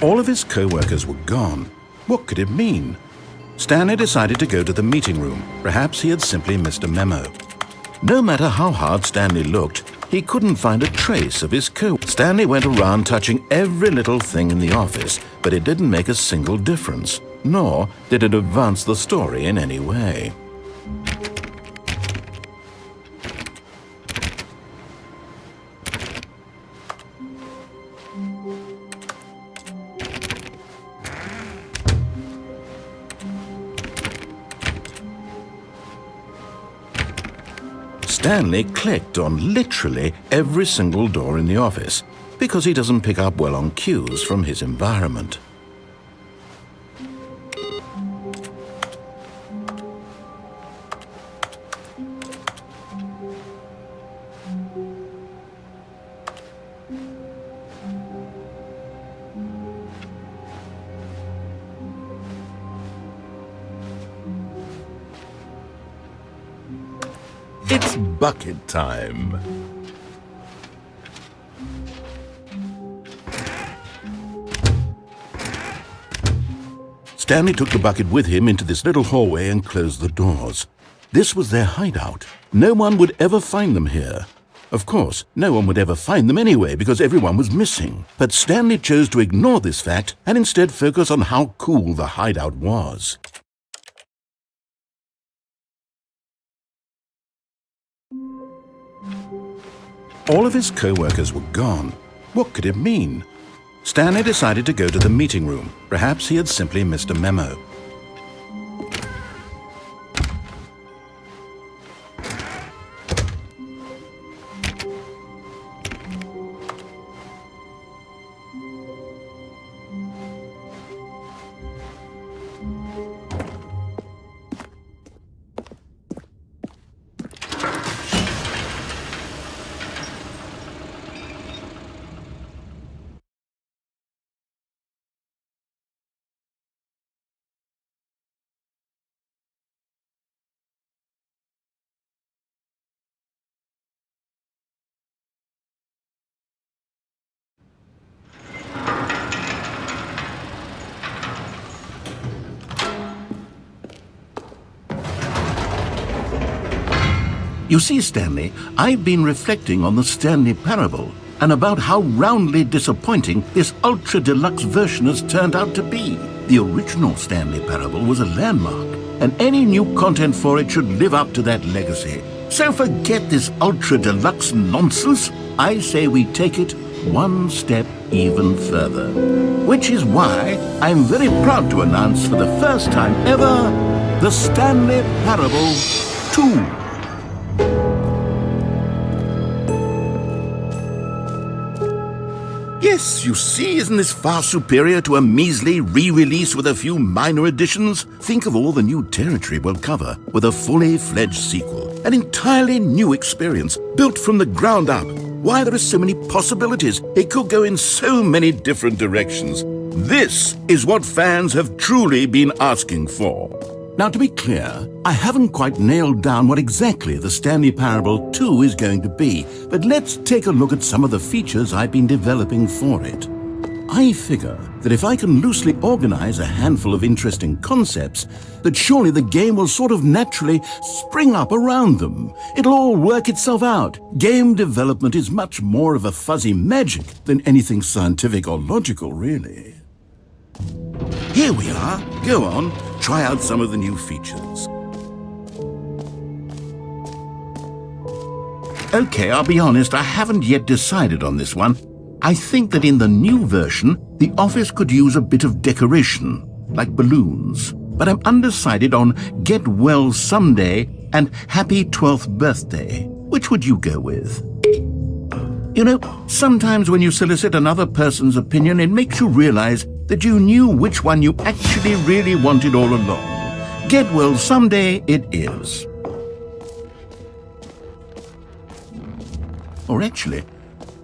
All of his co-workers were gone. What could it mean? Stanley decided to go to the meeting room. Perhaps he had simply missed a memo. No matter how hard Stanley looked, he couldn't find a trace of his Stanley went around touching every little thing in the office, but it didn't make a single difference, nor did it advance the story in any way. Stanley clicked on literally every single door in the office because he doesn't pick up well on cues from his environment. It's bucket time. Stanley took the bucket with him into this little hallway and closed the doors. This was their hideout. No one would ever find them here. Of course, no one would ever find them anyway because everyone was missing. But Stanley chose to ignore this fact and instead focus on how cool the hideout was. All of his co-workers were gone. What could it mean? Stanley decided to go to the meeting room. Perhaps he had simply missed a memo. You see, Stanley, I've been reflecting on the Stanley parable and about how roundly disappointing this ultra-deluxe version has turned out to be. The original Stanley parable was a landmark, and any new content for it should live up to that legacy. So forget this ultra-deluxe nonsense. I say we take it one step even further. Which is why I'm very proud to announce for the first time ever, the Stanley Parable 2. Yes, you see, isn't this far superior to a measly re-release with a few minor additions? Think of all the new territory we'll cover with a fully fledged sequel. An entirely new experience, built from the ground up. Why, there are so many possibilities. It could go in so many different directions. This is what fans have truly been asking for. Now, to be clear, I haven't quite nailed down what exactly the Stanley Parable 2 is going to be, but let's take a look at some of the features I've been developing for it. I figure that if I can loosely organize a handful of interesting concepts, that surely the game will sort of naturally spring up around them. It'll all work itself out. Game development is much more of a fuzzy magic than anything scientific or logical, really. Here we are. Go on, try out some of the new features. Okay, I'll be honest, I haven't yet decided on this one. I think that in the new version, the office could use a bit of decoration, like balloons. But I'm undecided on Get Well Someday and Happy 12th Birthday. Which would you go with? You know, sometimes when you solicit another person's opinion, it makes you realize that you knew which one you actually really wanted all along. Get Well Someday it is. Or actually,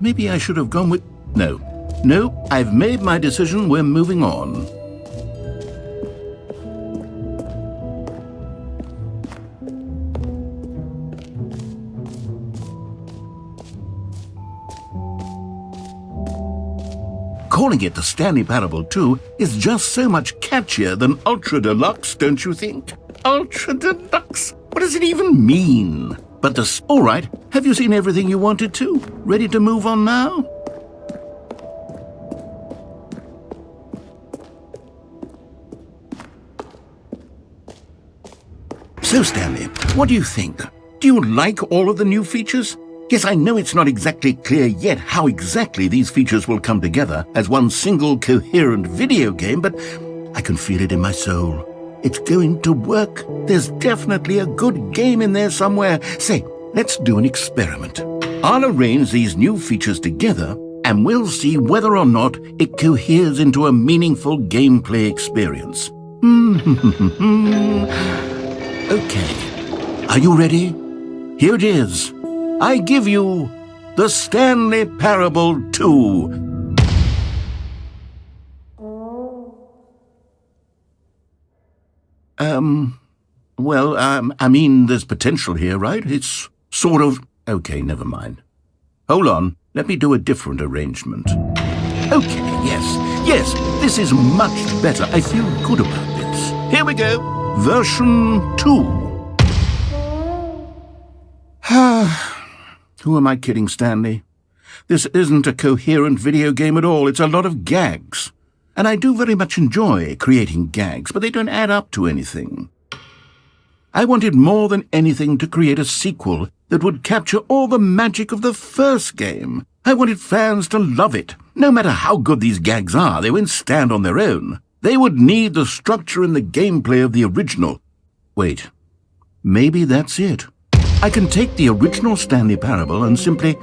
maybe I should have gone with... No, I've made my decision, we're moving on. Calling it the Stanley Parable 2 is just so much catchier than Ultra Deluxe, don't you think? Ultra Deluxe? What does it even mean? But all right, have you seen everything you wanted to? Ready to move on now? So, Stanley, what do you think? Do you like all of the new features? Yes, I know it's not exactly clear yet how exactly these features will come together as one single coherent video game, but I can feel it in my soul. It's going to work. There's definitely a good game in there somewhere. Say, let's do an experiment. I'll arrange these new features together, and we'll see whether or not it coheres into a meaningful gameplay experience. Okay. Are you ready? Here it is. I give you the Stanley Parable 2. I mean, there's potential here, right? It's sort of... Okay, never mind. Hold on, let me do a different arrangement. Okay, yes, this is much better. I feel good about this. Here we go. Version 2. Who am I kidding, Stanley? This isn't a coherent video game at all. It's a lot of gags. And I do very much enjoy creating gags, but they don't add up to anything. I wanted more than anything to create a sequel that would capture all the magic of the first game. I wanted fans to love it. No matter how good these gags are, they won't stand on their own. They would need the structure and the gameplay of the original. Wait, maybe that's it. I can take the original Stanley Parable and simply,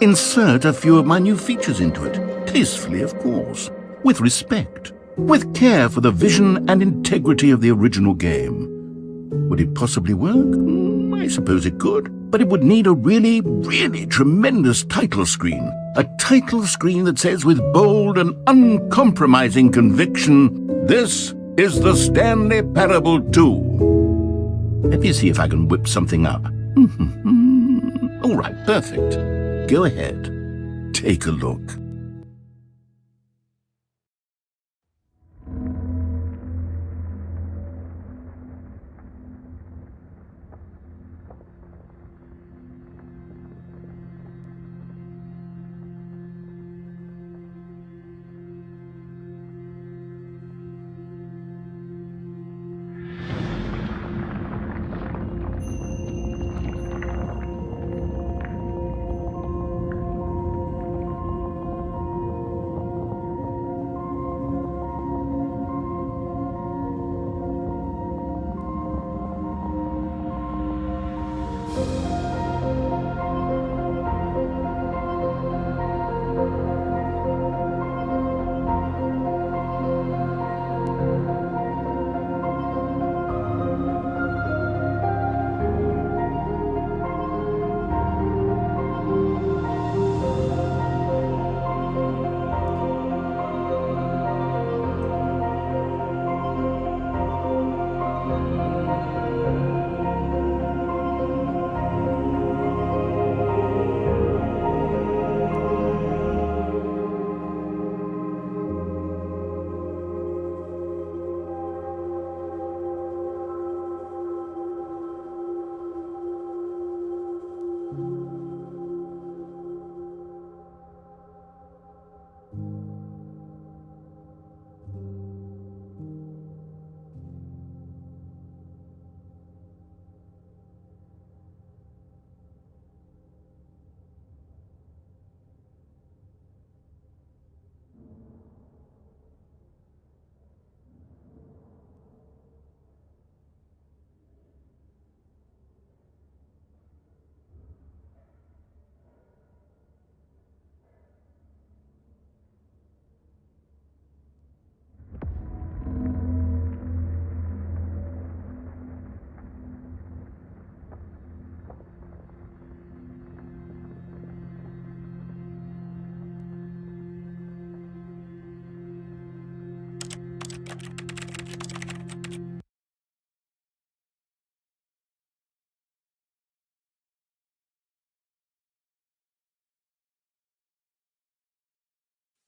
insert a few of my new features into it. Tastefully, of course. With respect. With care for the vision and integrity of the original game. Would it possibly work? I suppose it could. But it would need a really, really tremendous title screen. A title screen that says with bold and uncompromising conviction, "This is the Stanley Parable 2. Let me see if I can whip something up. All right, perfect. Go ahead. Take a look.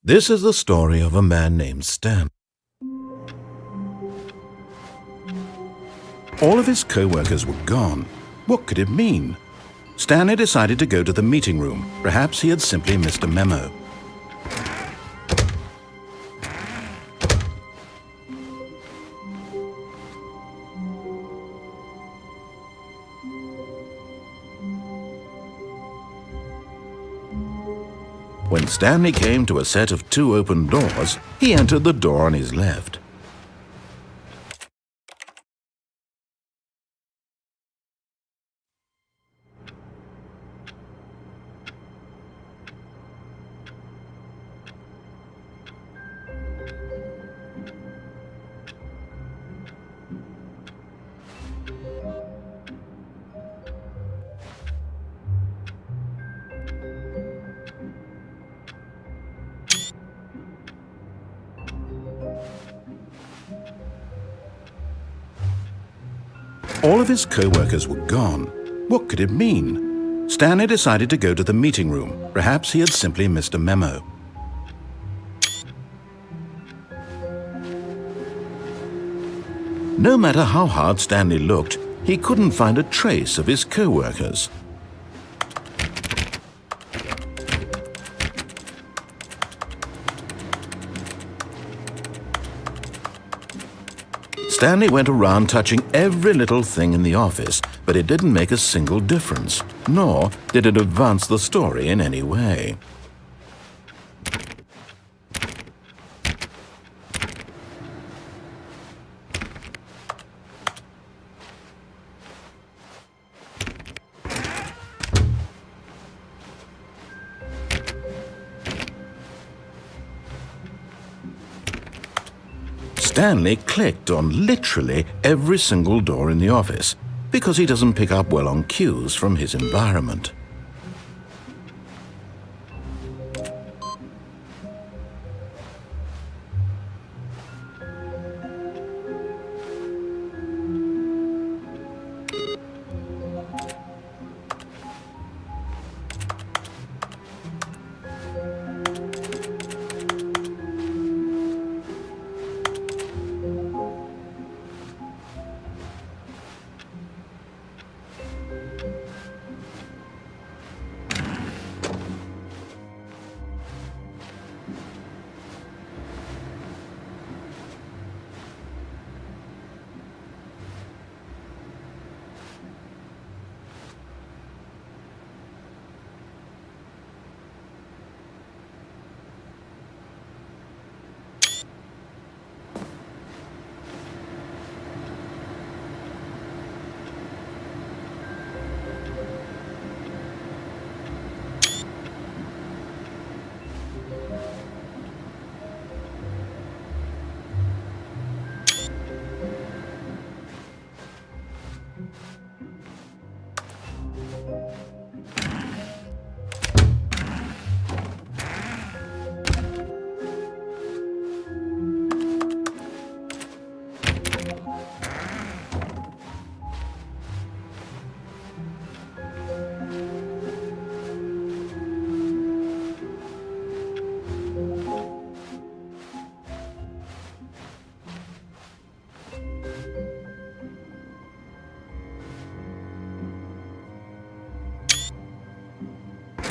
This is the story of a man named Stan. All of his co-workers were gone. What could it mean? Stanley decided to go to the meeting room. Perhaps he had simply missed a memo. When Stanley came to a set of 2 open doors, he entered the door on his left. All of his co-workers were gone. What could it mean? Stanley decided to go to the meeting room. Perhaps he had simply missed a memo. No matter how hard Stanley looked, he couldn't find a trace of his co-workers. Stanley went around touching every little thing in the office, but it didn't make a single difference, nor did it advance the story in any way. Stanley clicked on literally every single door in the office because he doesn't pick up well on cues from his environment.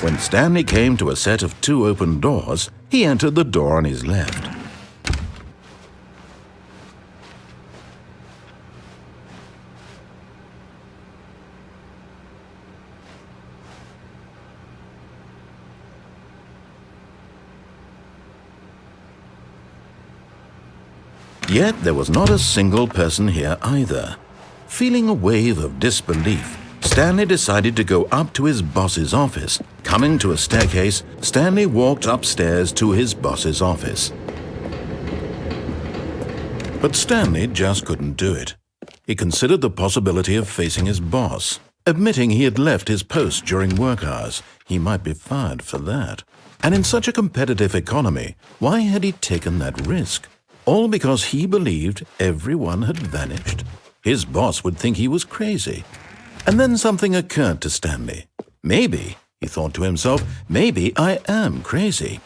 When Stanley came to a set of 2 open doors, he entered the door on his left. Yet there was not a single person here either. Feeling a wave of disbelief, Stanley decided to go up to his boss's office. Coming to a staircase, Stanley walked upstairs to his boss's office. But Stanley just couldn't do it. He considered the possibility of facing his boss. Admitting he had left his post during work hours, he might be fired for that. And in such a competitive economy, why had he taken that risk? All because he believed everyone had vanished. His boss would think he was crazy. And then something occurred to Stanley. Maybe, he thought to himself, maybe I am crazy.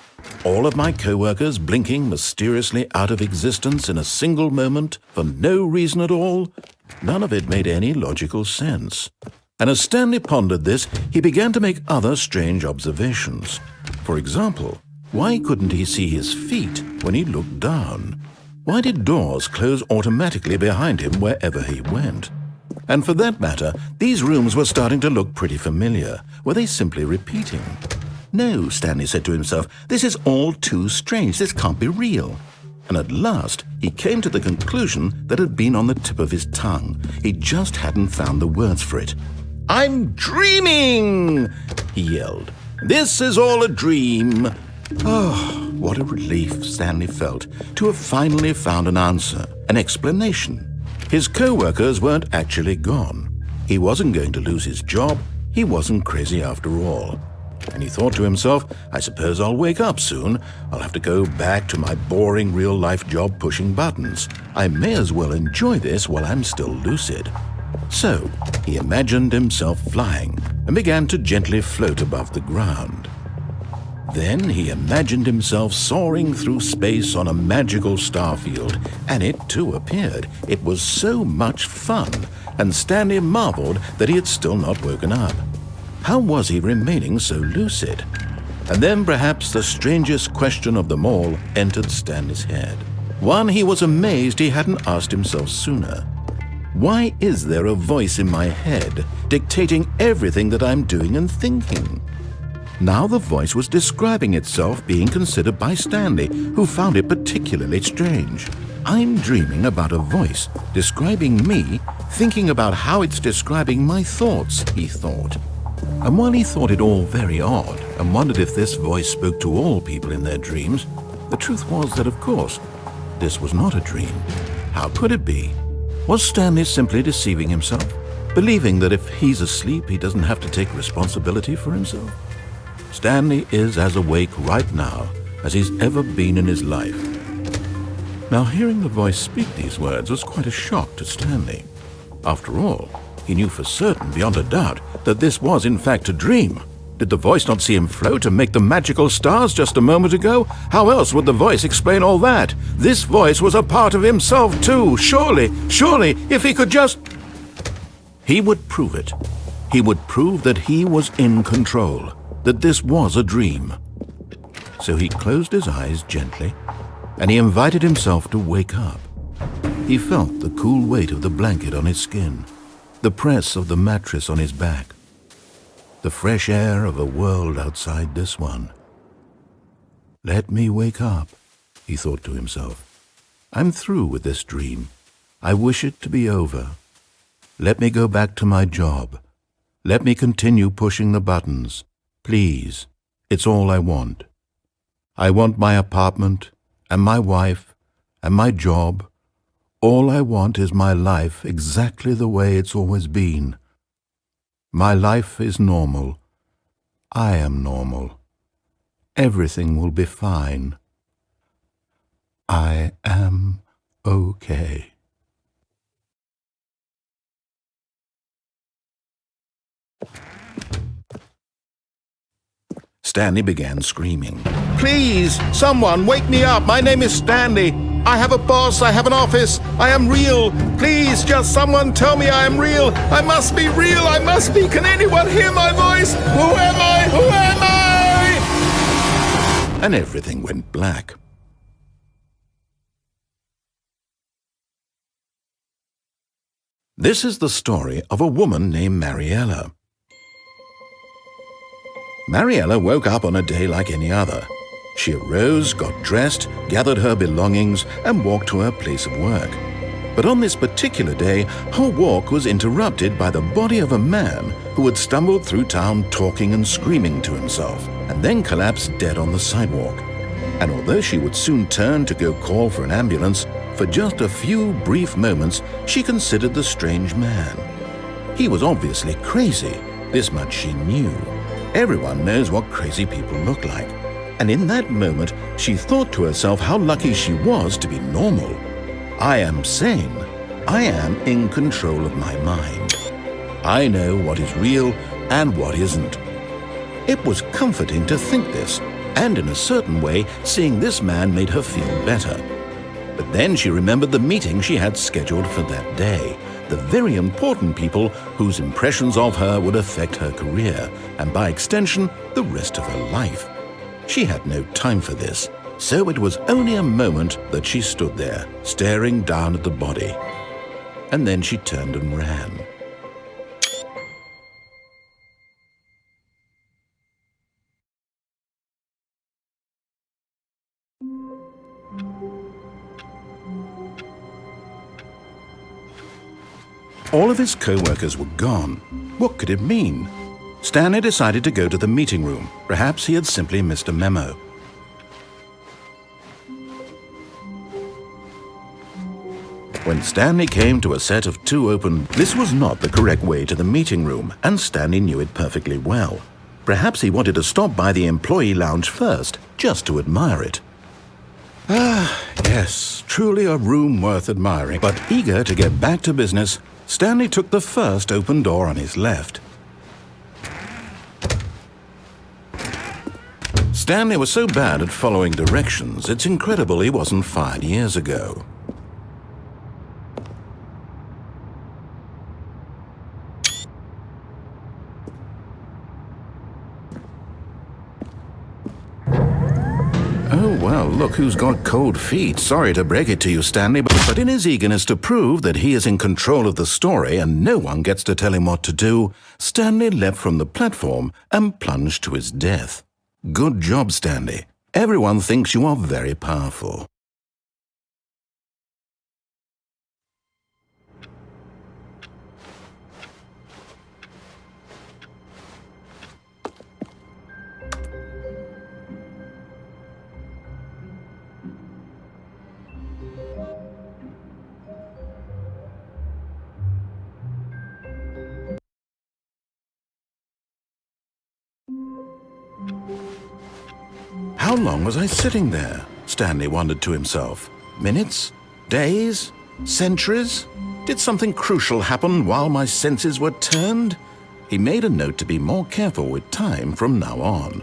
All of my co-workers blinking mysteriously out of existence in a single moment for no reason at all? None of it made any logical sense. And as Stanley pondered this, he began to make other strange observations. For example, why couldn't he see his feet when he looked down? Why did doors close automatically behind him wherever he went? And for that matter, these rooms were starting to look pretty familiar. Were they simply repeating? No, Stanley said to himself, this is all too strange. This can't be real. And at last, he came to the conclusion that had been on the tip of his tongue. He just hadn't found the words for it. "I'm dreaming!" he yelled. "This is all a dream." Oh, what a relief Stanley felt to have finally found an answer, an explanation. His co-workers weren't actually gone. He wasn't going to lose his job. He wasn't crazy after all. And he thought to himself, I suppose I'll wake up soon. I'll have to go back to my boring real-life job pushing buttons. I may as well enjoy this while I'm still lucid. So he imagined himself flying and began to gently float above the ground. Then he imagined himself soaring through space on a magical starfield, and it too appeared. It was so much fun, and Stanley marveled that he had still not woken up. How was he remaining so lucid? And then perhaps the strangest question of them all entered Stanley's head. One he was amazed he hadn't asked himself sooner. Why is there a voice in my head dictating everything that I'm doing and thinking? Now the voice was describing itself being considered by Stanley, who found it particularly strange. I'm dreaming about a voice describing me, thinking about how it's describing my thoughts, he thought. And while he thought it all very odd and wondered if this voice spoke to all people in their dreams, the truth was that, of course, this was not a dream. How could it be? Was Stanley simply deceiving himself, believing that if he's asleep, he doesn't have to take responsibility for himself? Stanley is as awake right now as he's ever been in his life. Now, hearing the voice speak these words was quite a shock to Stanley. After all, he knew for certain, beyond a doubt, that this was in fact a dream. Did the voice not see him float and make the magical stars just a moment ago? How else would the voice explain all that? This voice was a part of himself too. Surely, if he could just... He would prove it. He would prove that he was in control, that this was a dream. So he closed his eyes gently, and he invited himself to wake up. He felt the cool weight of the blanket on his skin, the press of the mattress on his back, the fresh air of a world outside this one. Let me wake up, he thought to himself. I'm through with this dream. I wish it to be over. Let me go back to my job. Let me continue pushing the buttons. Please, it's all I want. I want my apartment and my wife and my job. All I want is my life exactly the way it's always been. My life is normal. I am normal. Everything will be fine. I am okay. Stanley began screaming. Please, someone, wake me up. My name is Stanley. I have a boss. I have an office. I am real. Please, just someone tell me I am real. I must be real. I must be. Can anyone hear my voice? Who am I? Who am I? And everything went black. This is the story of a woman named Mariella. Mariella woke up on a day like any other. She arose, got dressed, gathered her belongings, and walked to her place of work. But on this particular day, her walk was interrupted by the body of a man who had stumbled through town talking and screaming to himself, and then collapsed dead on the sidewalk. And although she would soon turn to go call for an ambulance, for just a few brief moments she considered the strange man. He was obviously crazy, this much she knew. Everyone knows what crazy people look like. And in that moment, she thought to herself how lucky she was to be normal. I am sane. I am in control of my mind. I know what is real and what isn't. It was comforting to think this, And in a certain way, seeing this man made her feel better. But then she remembered the meeting she had scheduled for that day, the very important people whose impressions of her would affect her career, and by extension, the rest of her life. She had no time for this, so it was only a moment that she stood there, staring down at the body. And then she turned and ran. All of his co-workers were gone. What could it mean? Stanley decided to go to the meeting room. Perhaps he had simply missed a memo. When Stanley came to a set of 2 open, this was not the correct way to the meeting room, and Stanley knew it perfectly well. Perhaps he wanted to stop by the employee lounge first, just to admire it. Ah, yes, truly a room worth admiring. But eager to get back to business, Stanley took the first open door on his left. Stanley was so bad at following directions, it's incredible he wasn't fired years ago. Oh, well, look who's got cold feet. Sorry to break it to you, Stanley, but in his eagerness to prove that he is in control of the story and no one gets to tell him what to do, Stanley leapt from the platform and plunged to his death. Good job, Stanley. Everyone thinks you are very powerful. How long was I sitting there? Stanley wondered to himself. Minutes? Days? Centuries? Did something crucial happen while my senses were turned? He made a note to be more careful with time from now on.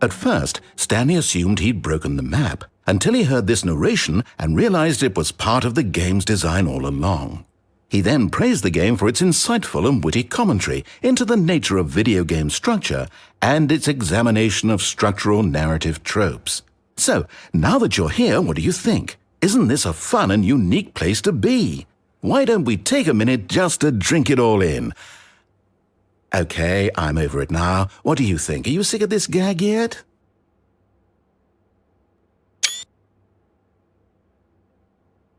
At first, Stanley assumed he'd broken the map, until he heard this narration and realized it was part of the game's design all along. He then praised the game for its insightful and witty commentary into the nature of video game structure and its examination of structural narrative tropes. So, now that you're here, what do you think? Isn't this a fun and unique place to be? Why don't we take a minute just to drink it all in? Okay, I'm over it now. What do you think? Are you sick of this gag yet?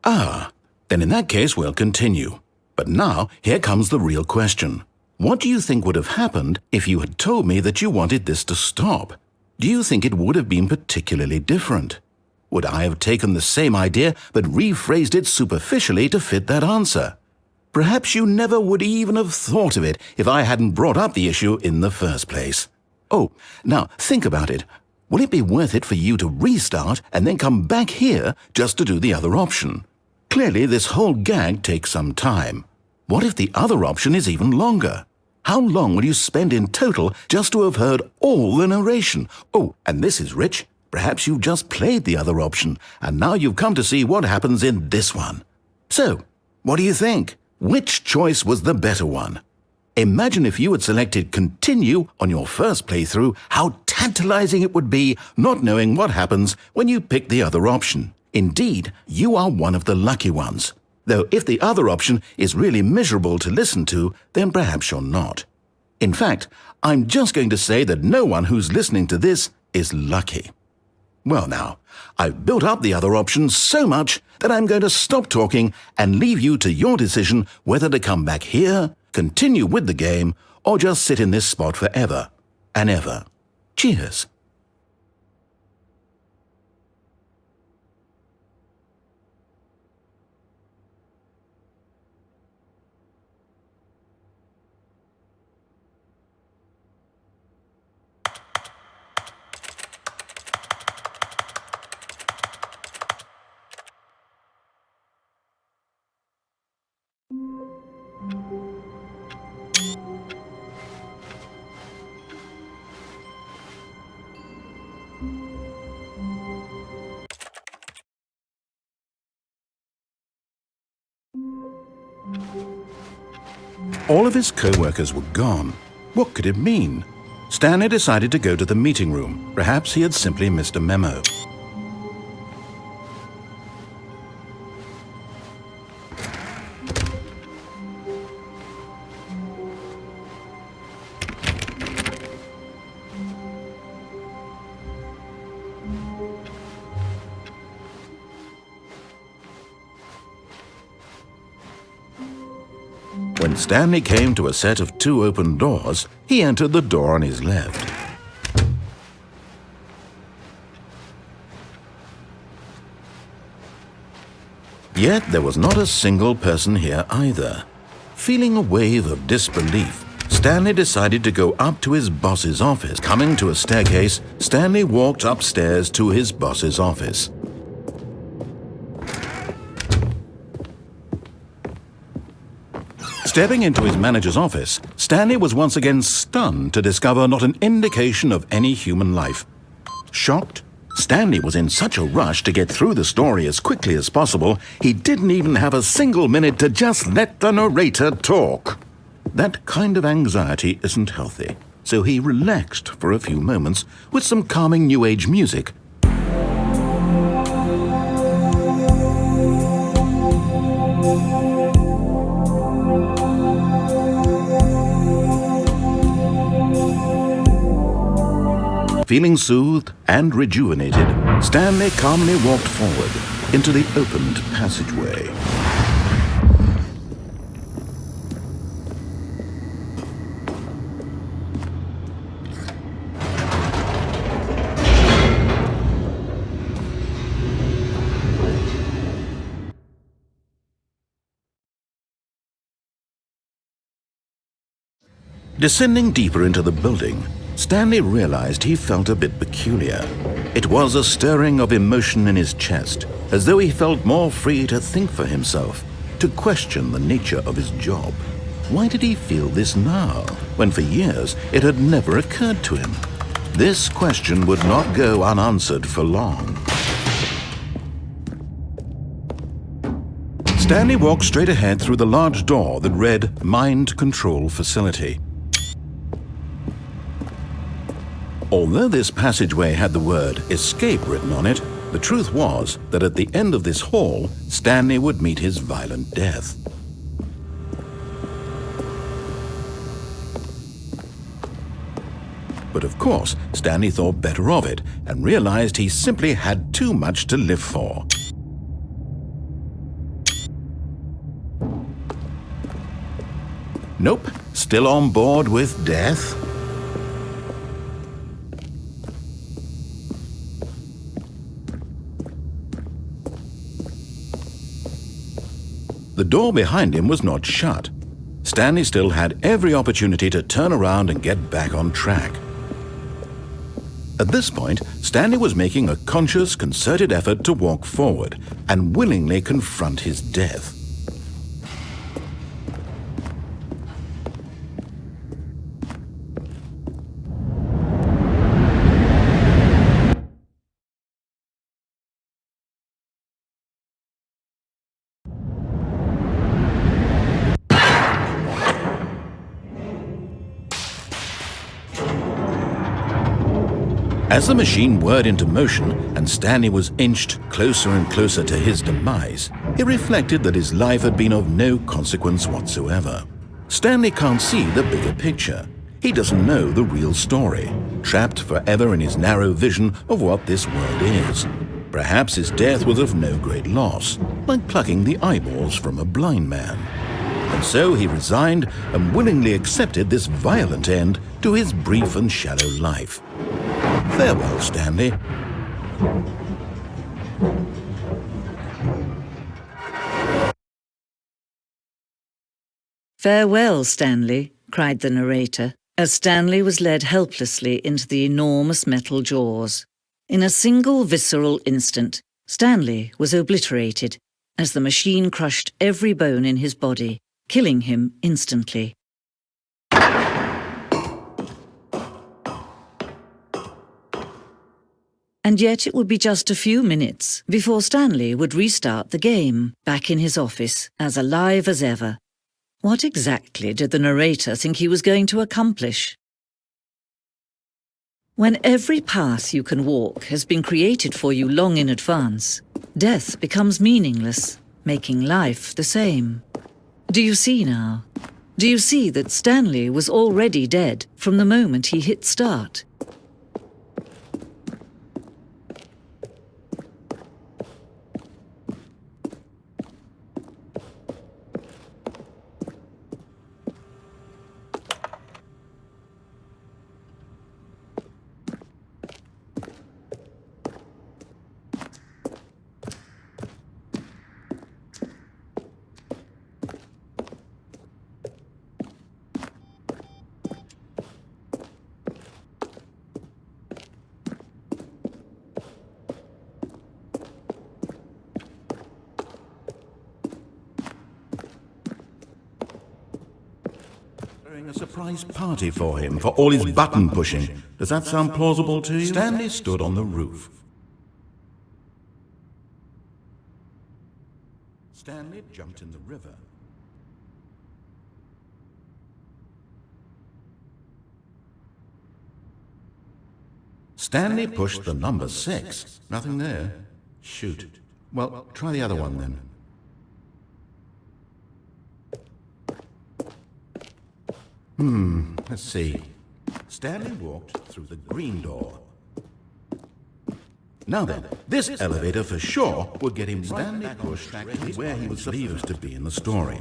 Ah, then in that case we'll continue. But now, here comes the real question. What do you think would have happened if you had told me that you wanted this to stop? Do you think it would have been particularly different? Would I have taken the same idea but rephrased it superficially to fit that answer? Perhaps you never would even have thought of it if I hadn't brought up the issue in the first place. Oh, now think about it. Will it be worth it for you to restart and then come back here just to do the other option? Clearly, this whole gag takes some time. What if the other option is even longer? How long will you spend in total just to have heard all the narration? Oh, and this is rich. Perhaps you've just played the other option, and now you've come to see what happens in this one. So, what do you think? Which choice was the better one? Imagine if you had selected Continue on your first playthrough, how tantalizing it would be not knowing what happens when you pick the other option. Indeed, you are one of the lucky ones. Though if the other option is really miserable to listen to, then perhaps you're not. In fact, I'm just going to say that no one who's listening to this is lucky. Well now, I've built up the other options so much that I'm going to stop talking and leave you to your decision whether to come back here, continue with the game, or just sit in this spot forever and ever. Cheers. All of his co-workers were gone. What could it mean? Stanley decided to go to the meeting room. Perhaps he had simply missed a memo. When Stanley came to a set of 2 open doors, he entered the door on his left. Yet there was not a single person here either. Feeling a wave of disbelief, Stanley decided to go up to his boss's office. Coming to a staircase, Stanley walked upstairs to his boss's office. Stepping into his manager's office, Stanley was once again stunned to discover not an indication of any human life. Shocked, Stanley was in such a rush to get through the story as quickly as possible, he didn't even have a single minute to just let the narrator talk. That kind of anxiety isn't healthy, so he relaxed for a few moments with some calming New Age music. Feeling soothed and rejuvenated, Stanley calmly walked forward into the opened passageway. Descending deeper into the building, Stanley realized he felt a bit peculiar. It was a stirring of emotion in his chest, as though he felt more free to think for himself, to question the nature of his job. Why did he feel this now, when for years it had never occurred to him? This question would not go unanswered for long. Stanley walked straight ahead through the large door that read Mind Control Facility. Although this passageway had the word escape written on it, the truth was that at the end of this hall, Stanley would meet his violent death. But of course, Stanley thought better of it and realized he simply had too much to live for. Nope, still on board with death? The door behind him was not shut. Stanley still had every opportunity to turn around and get back on track. At this point, Stanley was making a conscious, concerted effort to walk forward and willingly confront his death. As the machine whirred into motion and Stanley was inched closer and closer to his demise, he reflected that his life had been of no consequence whatsoever. Stanley can't see the bigger picture. He doesn't know the real story, trapped forever in his narrow vision of what this world is. Perhaps his death was of no great loss, like plucking the eyeballs from a blind man. And so he resigned and willingly accepted this violent end to his brief and shallow life. Farewell, Stanley. Farewell, Stanley, cried the narrator, as Stanley was led helplessly into the enormous metal jaws. In a single visceral instant, Stanley was obliterated as the machine crushed every bone in his body, killing him instantly. And yet it would be just a few minutes before Stanley would restart the game, back in his office, as alive as ever. What exactly did the narrator think he was going to accomplish? When every path you can walk has been created for you long in advance, death becomes meaningless, making life the same. Do you see now? Do you see that Stanley was already dead from the moment he hit start? A surprise party for him for all his button pushing. Does that sound plausible to you? Stanley stood on the roof. Stanley jumped in the river. Stanley pushed the number 6. Nothing there. Shoot. Well, try the other one then. Let's see. Stanley walked through the green door. Now then, this elevator for sure would get him right back pushed where he was supposed to be in the story.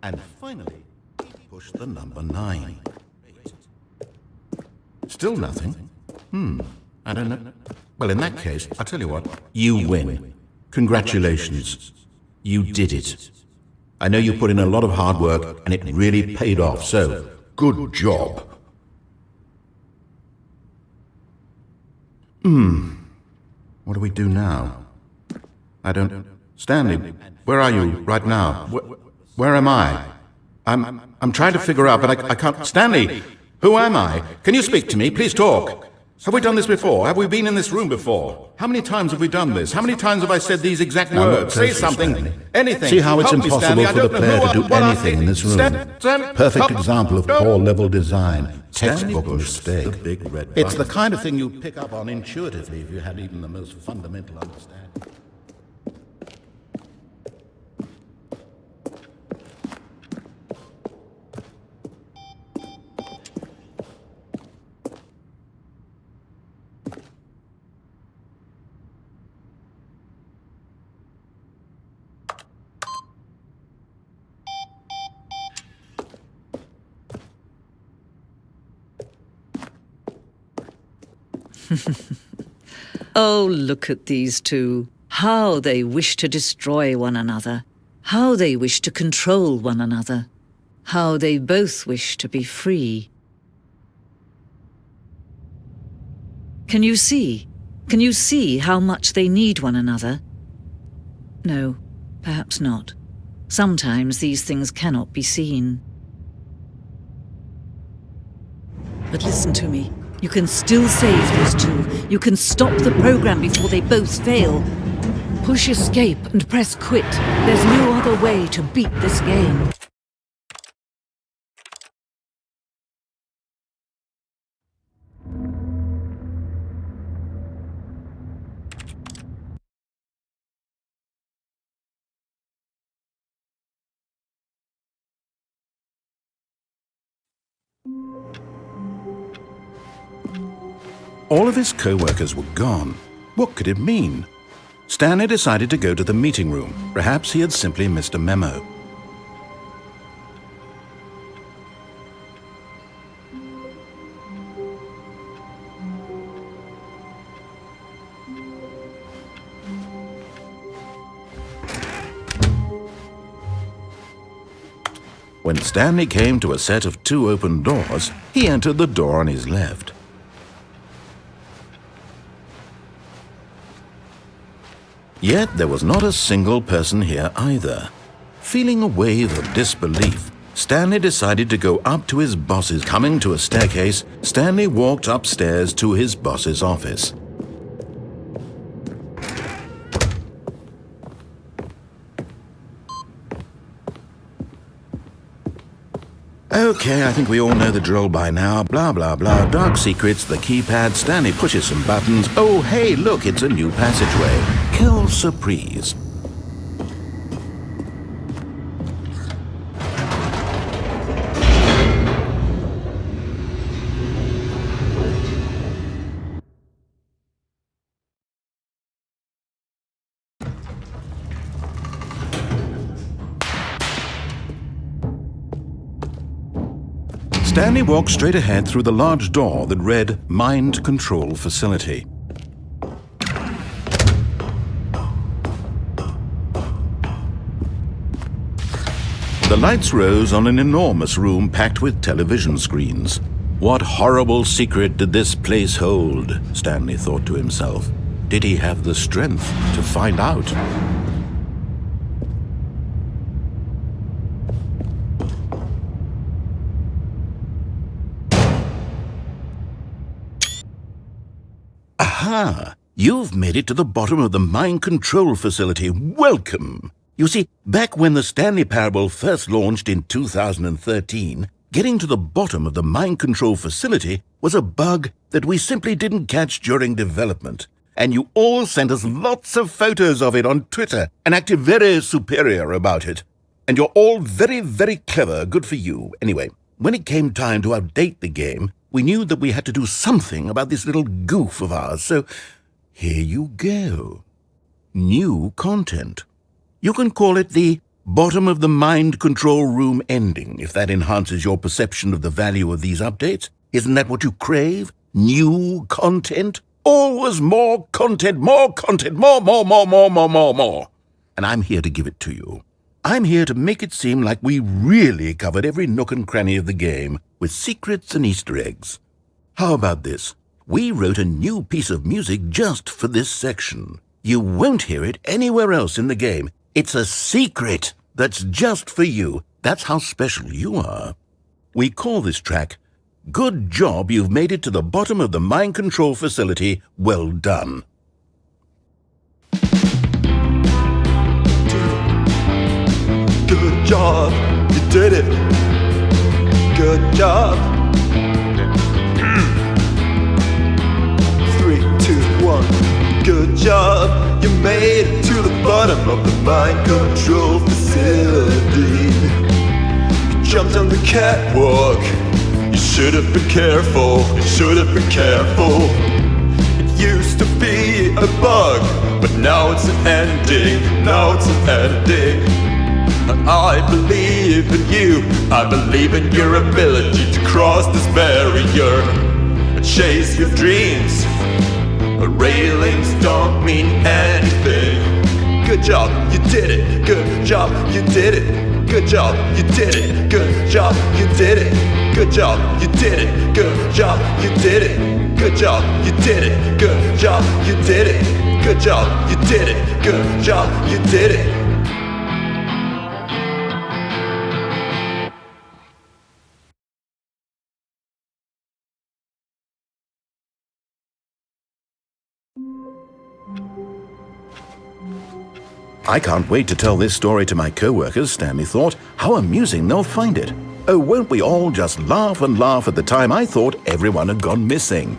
And finally, he pushed the number 9. Still nothing? I don't know. Well, in that case, I'll tell you what. You win. Congratulations. You did it. I know you put in a lot of hard work, and it really paid off, so good job. What do we do now? I don't... Stanley, where are you right now? Where am I? I'm trying to figure out, but I can't... Stanley, who am I? Can you speak to me? Please talk. Have we done this before? Have we been in this room before? How many times have we done this? How many times have I said these exact words? Say something. Anything. See how it's impossible for the player to do anything in this room. Perfect example of poor level design. Textbook mistake. It's the kind of thing you'd pick up on intuitively if you had even the most fundamental understanding. Oh, look at these two. How they wish to destroy one another. How they wish to control one another. How they both wish to be free. Can you see? Can you see how much they need one another? No, perhaps not. Sometimes these things cannot be seen. But listen to me. You can still save these two. You can stop the program before they both fail. Push escape and press quit. There's no other way to beat this game. All of his co-workers were gone. What could it mean? Stanley decided to go to the meeting room. Perhaps he had simply missed a memo. When Stanley came to a set of 2 open doors, he entered the door on his left. Yet there was not a single person here either. Feeling a wave of disbelief, Stanley decided to go up to his boss's. Coming to a staircase, Stanley walked upstairs to his boss's office. Okay, I think we all know the drill by now. Blah, blah, blah. Dark secrets, the keypad. Stanley pushes some buttons. Oh, hey, look, it's a new passageway. Quelle surprise. Stanley walked straight ahead through the large door that read Mind Control Facility. The lights rose on an enormous room packed with television screens. What horrible secret did this place hold? Stanley thought to himself. Did he have the strength to find out? Aha! You've made it to the bottom of the mind control facility. Welcome! You see, back when the Stanley Parable first launched in 2013, getting to the bottom of the mind control facility was a bug that we simply didn't catch during development. And you all sent us lots of photos of it on Twitter and acted very superior about it. And you're all very, very clever. Good for you. Anyway, when it came time to update the game, we knew that we had to do something about this little goof of ours, so here you go. New content. You can call it the bottom of the mind control room ending, if that enhances your perception of the value of these updates. Isn't that what you crave? New content? Always more content, more, more. And I'm here to give it to you. I'm here to make it seem like we really covered every nook and cranny of the game with secrets and Easter eggs. How about this? We wrote a new piece of music just for this section. You won't hear it anywhere else in the game. It's a secret that's just for you. That's how special you are. We call this track, Good Job You've Made It to the Bottom of the Mind Control Facility. Well done. Good job, you did it. Good job. 3, 2, 1. Good job, you made it to the bottom of the mind control facility. You jumped on the catwalk. You should have been careful. You should have been careful. It used to be a bug, but now it's an ending. Now it's an ending. I believe in you, I believe in your ability to cross this barrier and chase your dreams. Railings don't mean anything. Good job, you did it. Good job, you did it. Good job, you did it. Good job, you did it. Good job, you did it. Good job, you did it. Good job, you did it. Good job, you did it. Good job, you did it. Good job, you did it. I can't wait to tell this story to my co-workers, Stanley thought. How amusing they'll find it. Oh, won't we all just laugh and laugh at the time I thought everyone had gone missing.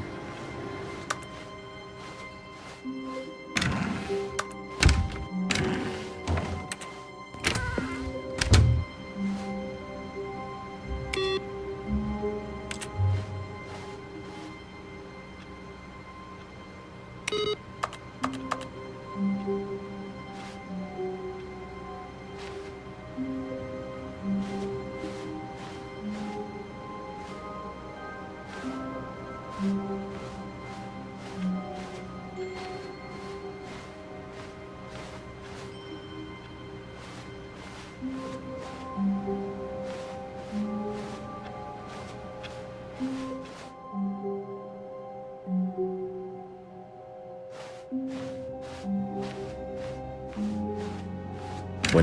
When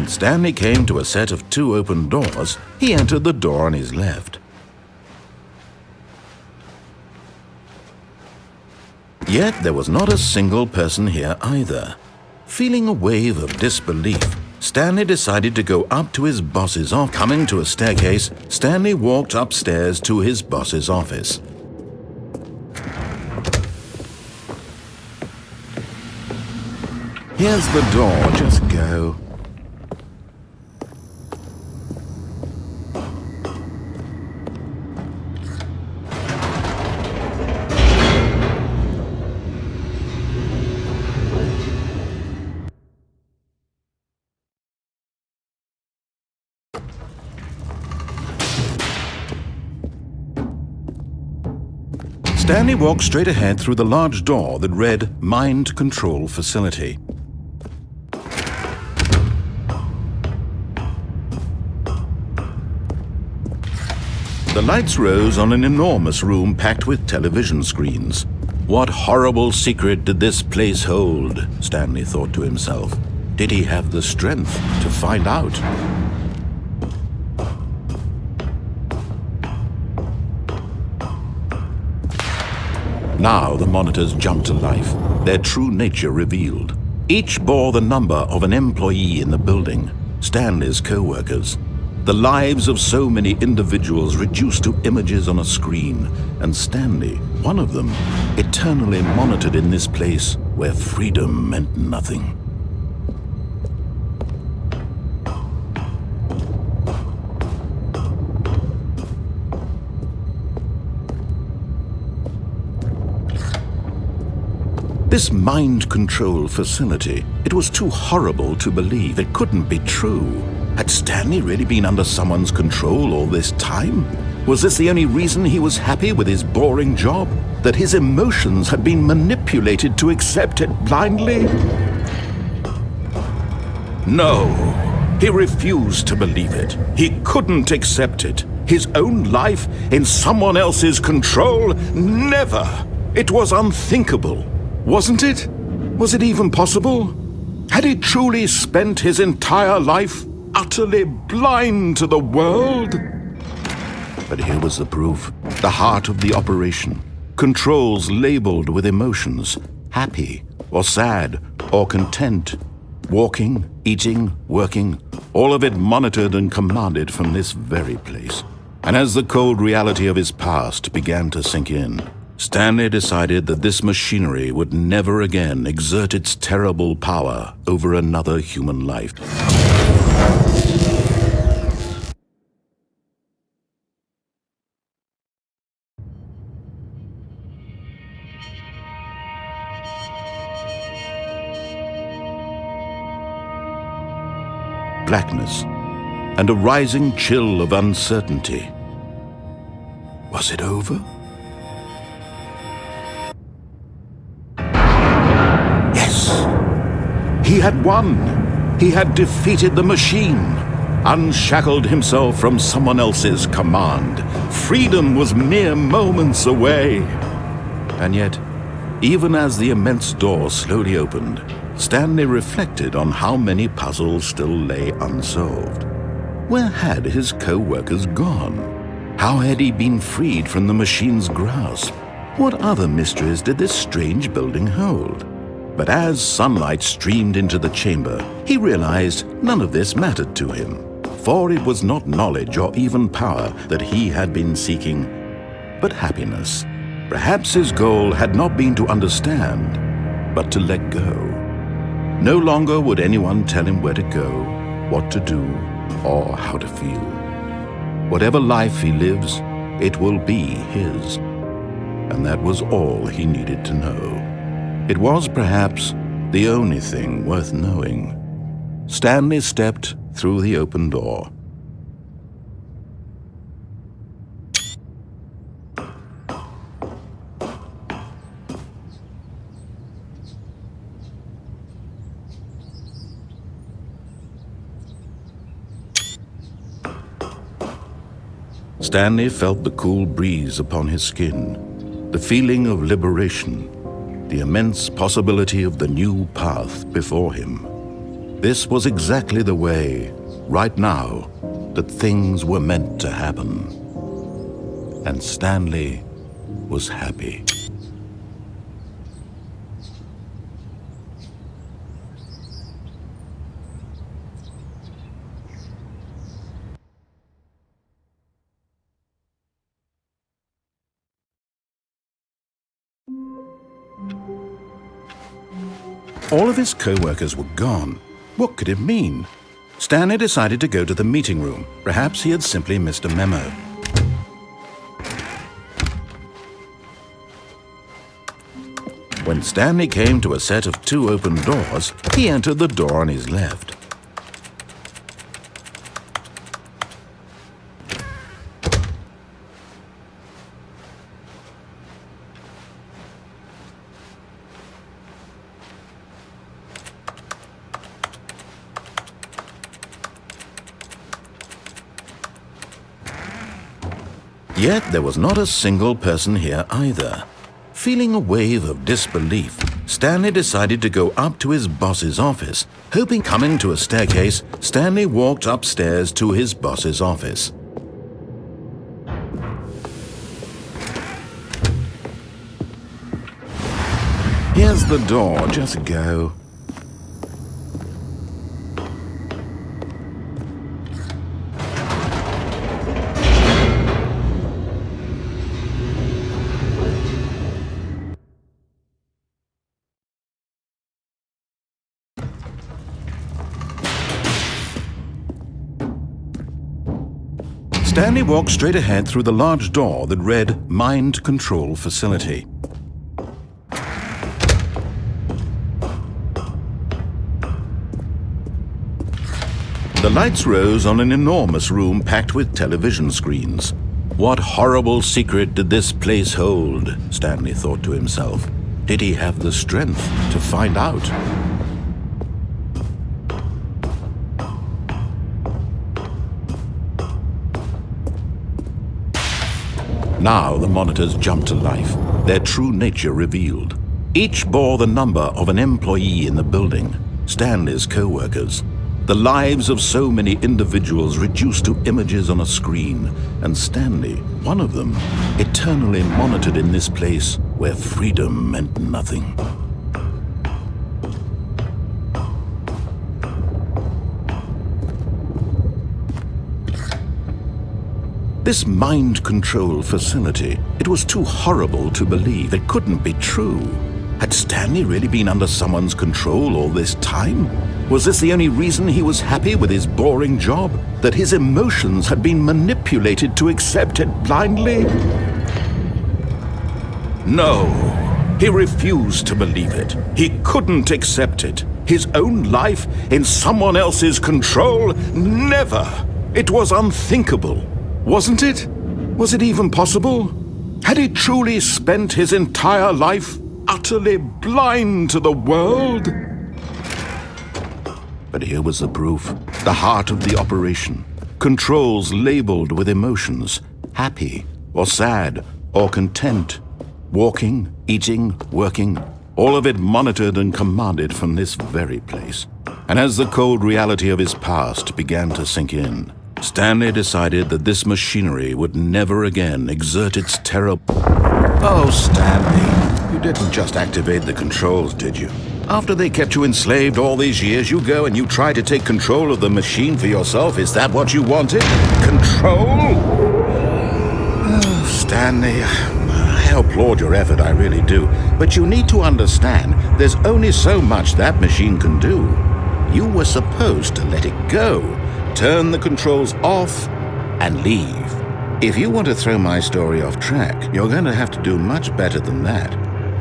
Stanley came to a set of 2 open doors, he entered the door on his left. Yet there was not a single person here either. Feeling a wave of disbelief, Stanley decided to go up to his boss's office. Coming to a staircase, Stanley walked upstairs to his boss's office. Here's the door, just go. Stanley walked straight ahead through the large door that read Mind Control Facility. The lights rose on an enormous room packed with television screens. What horrible secret did this place hold? Stanley thought to himself. Did he have the strength to find out? Now the monitors jumped to life, their true nature revealed. Each bore the number of an employee in the building, Stanley's co-workers. The lives of so many individuals reduced to images on a screen, and Stanley, one of them, eternally monitored in this place where freedom meant nothing. This mind control facility, it was too horrible to believe. It couldn't be true. Had Stanley really been under someone's control all this time? Was this the only reason he was happy with his boring job? That his emotions had been manipulated to accept it blindly? No, he refused to believe it. He couldn't accept it. His own life in someone else's control? Never! It was unthinkable. Wasn't it? Was it even possible? Had he truly spent his entire life utterly blind to the world? But here was the proof. The heart of the operation. Controls labeled with emotions. Happy or sad or content. Walking, eating, working. All of it monitored and commanded from this very place. And as the cold reality of his past began to sink in, Stanley decided that this machinery would never again exert its terrible power over another human life. Blackness and a rising chill of uncertainty. Was it over? He had won. He had defeated the machine, unshackled himself from someone else's command. Freedom was mere moments away. And yet, even as the immense door slowly opened, Stanley reflected on how many puzzles still lay unsolved. Where had his co-workers gone? How had he been freed from the machine's grasp? What other mysteries did this strange building hold? But as sunlight streamed into the chamber, he realized none of this mattered to him, for it was not knowledge or even power that he had been seeking, but happiness. Perhaps his goal had not been to understand, but to let go. No longer would anyone tell him where to go, what to do, or how to feel. Whatever life he lives, it will be his. And that was all he needed to know. It was perhaps the only thing worth knowing. Stanley stepped through the open door. Stanley felt the cool breeze upon his skin, the feeling of liberation, the immense possibility of the new path before him. This was exactly the way, right now, that things were meant to happen. And Stanley was happy. All of his co-workers were gone. What could it mean? Stanley decided to go to the meeting room. Perhaps he had simply missed a memo. When Stanley came to a set of 2 open doors, he entered the door on his left. Yet there was not a single person here either. Feeling a wave of disbelief, Stanley decided to go up to his boss's office. Hoping coming to a staircase, Stanley walked upstairs to his boss's office. Here's the door, just go. Stanley walked straight ahead through the large door that read Mind Control Facility. The lights rose on an enormous room packed with television screens. What horrible secret did this place hold? Stanley thought to himself. Did he have the strength to find out? Now the monitors jumped to life, their true nature revealed. Each bore the number of an employee in the building, Stanley's co-workers. The lives of so many individuals reduced to images on a screen, and Stanley, one of them, eternally monitored in this place where freedom meant nothing. This mind control facility, it was too horrible to believe. It couldn't be true. Had Stanley really been under someone's control all this time? Was this the only reason he was happy with his boring job? That his emotions had been manipulated to accept it blindly? No, he refused to believe it. He couldn't accept it. His own life in someone else's control? Never! It was unthinkable. Wasn't it? Was it even possible? Had he truly spent his entire life utterly blind to the world? But here was the proof, the heart of the operation. Controls labeled with emotions, happy or sad or content. Walking, eating, working, all of it monitored and commanded from this very place. And as the cold reality of his past began to sink in, Stanley decided that this machinery would never again exert its terrible... Oh, Stanley, you didn't just activate the controls, did you? After they kept you enslaved all these years, you go and you try to take control of the machine for yourself. Is that what you wanted? Control? Oh, Stanley, I applaud your effort, I really do. But you need to understand, there's only so much that machine can do. You were supposed to let it go. Turn the controls off and leave. If you want to throw my story off track, you're going to have to do much better than that.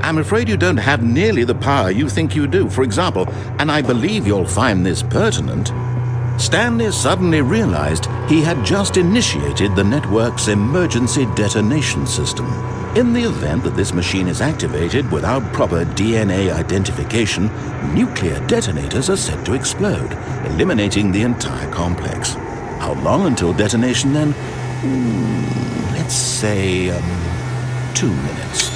I'm afraid you don't have nearly the power you think you do. For example, and I believe you'll find this pertinent, Stanley suddenly realized he had just initiated the network's emergency detonation system. In the event that this machine is activated without proper DNA identification, nuclear detonators are set to explode, eliminating the entire complex. How long until detonation then? Let's say, 2 minutes.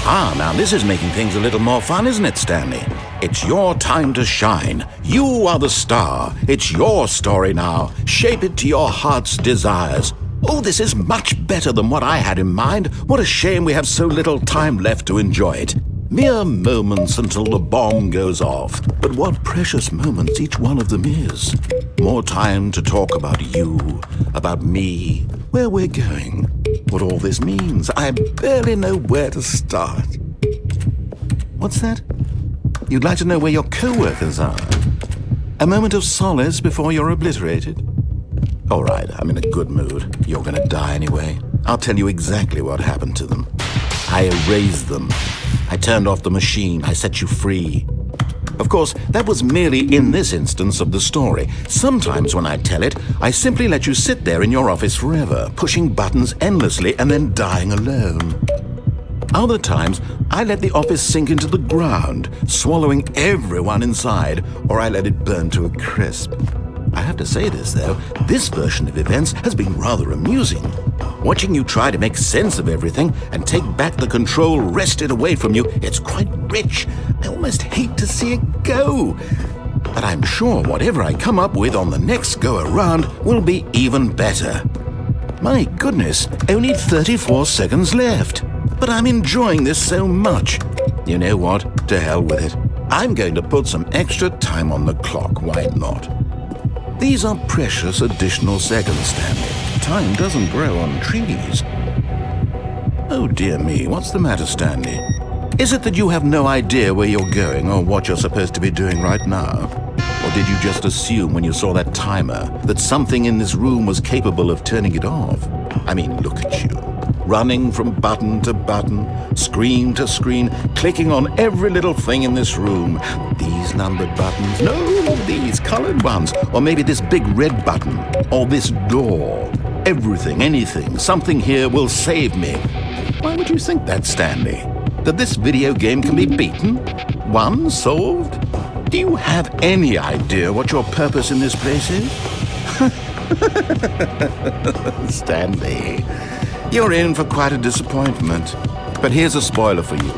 Now this is making things a little more fun, isn't it, Stanley? It's your time to shine. You are the star. It's your story now. Shape it to your heart's desires. Oh, this is much better than what I had in mind. What a shame we have so little time left to enjoy it. Mere moments until the bomb goes off. But what precious moments each one of them is. More time to talk about you, about me, where we're going, what all this means. I barely know where to start. What's that? You'd like to know where your co-workers are? A moment of solace before you're obliterated? All right, I'm in a good mood. You're gonna die anyway. I'll tell you exactly what happened to them. I erased them. I turned off the machine. I set you free. Of course, that was merely in this instance of the story. Sometimes when I tell it, I simply let you sit there in your office forever, pushing buttons endlessly and then dying alone. Other times, I let the office sink into the ground, swallowing everyone inside, or I let it burn to a crisp. I have to say this, though, this version of events has been rather amusing. Watching you try to make sense of everything and take back the control wrested away from you, it's quite rich. I almost hate to see it go. But I'm sure whatever I come up with on the next go-around will be even better. My goodness, only 34 seconds left. But I'm enjoying this so much. You know what? To hell with it. I'm going to put some extra time on the clock, why not? These are precious additional seconds, Stanley. Time doesn't grow on trees. Oh dear me, what's the matter, Stanley? Is it that you have no idea where you're going or what you're supposed to be doing right now? Or did you just assume when you saw that timer that something in this room was capable of turning it off? I mean, look at you. Running from button to button, screen to screen, clicking on every little thing in this room. These numbered buttons, no, these colored ones, or maybe this big red button, or this door. Everything, anything, something here will save me. Why would you think that, Stanley? That this video game can be beaten? Won? Solved? Do you have any idea what your purpose in this place is? Stanley, you're in for quite a disappointment. But here's a spoiler for you.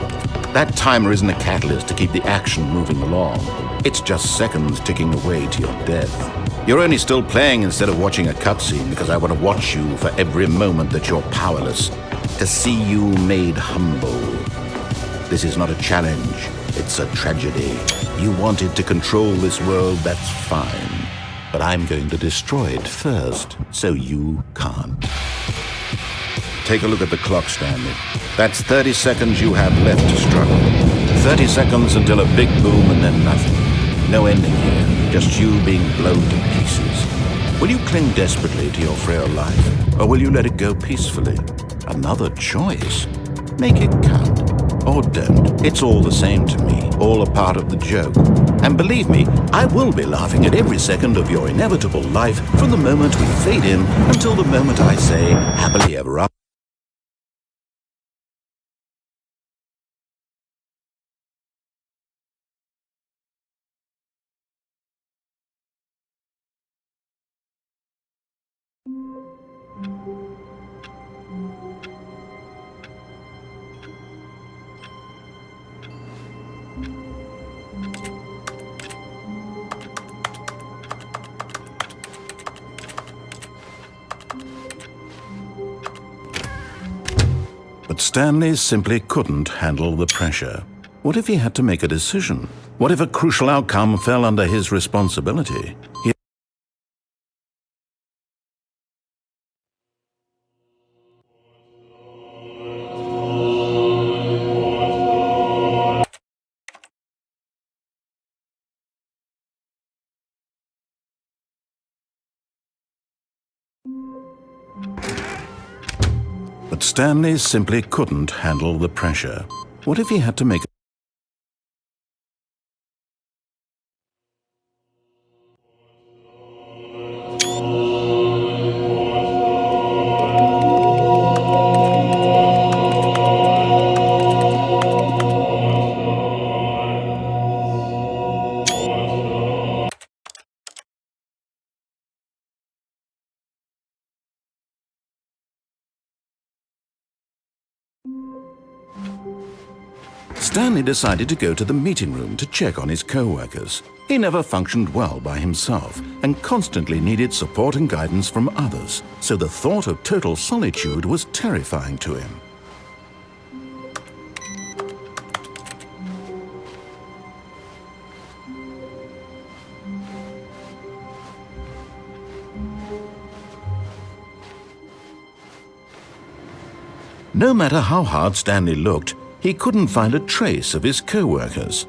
That timer isn't a catalyst to keep the action moving along. It's just seconds ticking away to your death. You're only still playing instead of watching a cutscene because I want to watch you for every moment that you're powerless. To see you made humble. This is not a challenge. It's a tragedy. You wanted to control this world, that's fine. But I'm going to destroy it first, so you can't. Take a look at the clock, Stanley. That's 30 seconds you have left to struggle. 30 seconds until a big boom and then nothing. No ending here, just you being blown to pieces. Will you cling desperately to your frail life, or will you let it go peacefully? Another choice. Make it count. Or don't. It's all the same to me, all a part of the joke. And believe me, I will be laughing at every second of your inevitable life from the moment we fade in until the moment I say, happily ever after. But Stanley simply couldn't handle the pressure. What if he had to make a decision? What if a crucial outcome fell under his responsibility? But Stanley simply couldn't handle the pressure. What if he had to make Stanley decided to go to the meeting room to check on his co-workers. He never functioned well by himself and constantly needed support and guidance from others, so the thought of total solitude was terrifying to him. No matter how hard Stanley looked, he couldn't find a trace of his co-workers.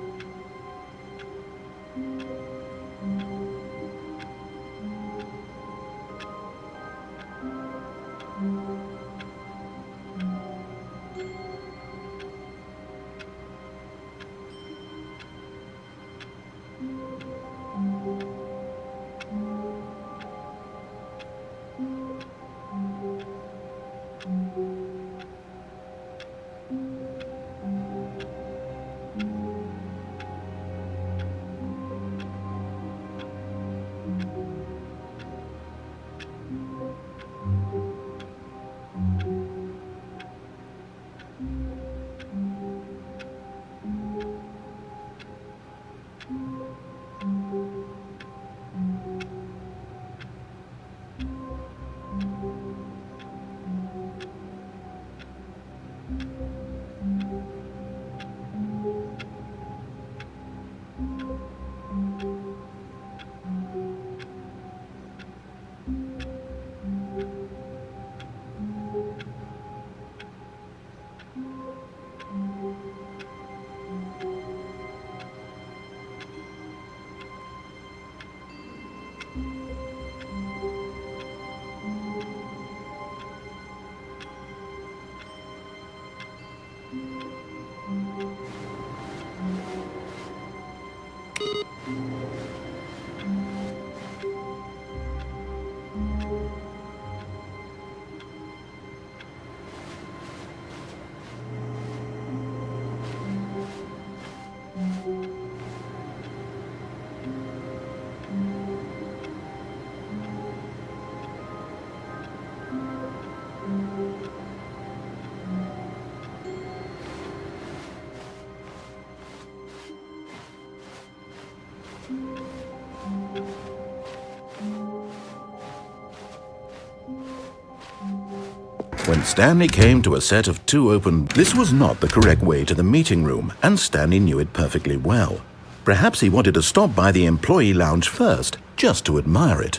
When Stanley came to a set of 2 open, this was not the correct way to the meeting room, and Stanley knew it perfectly well. Perhaps he wanted to stop by the employee lounge first, just to admire it.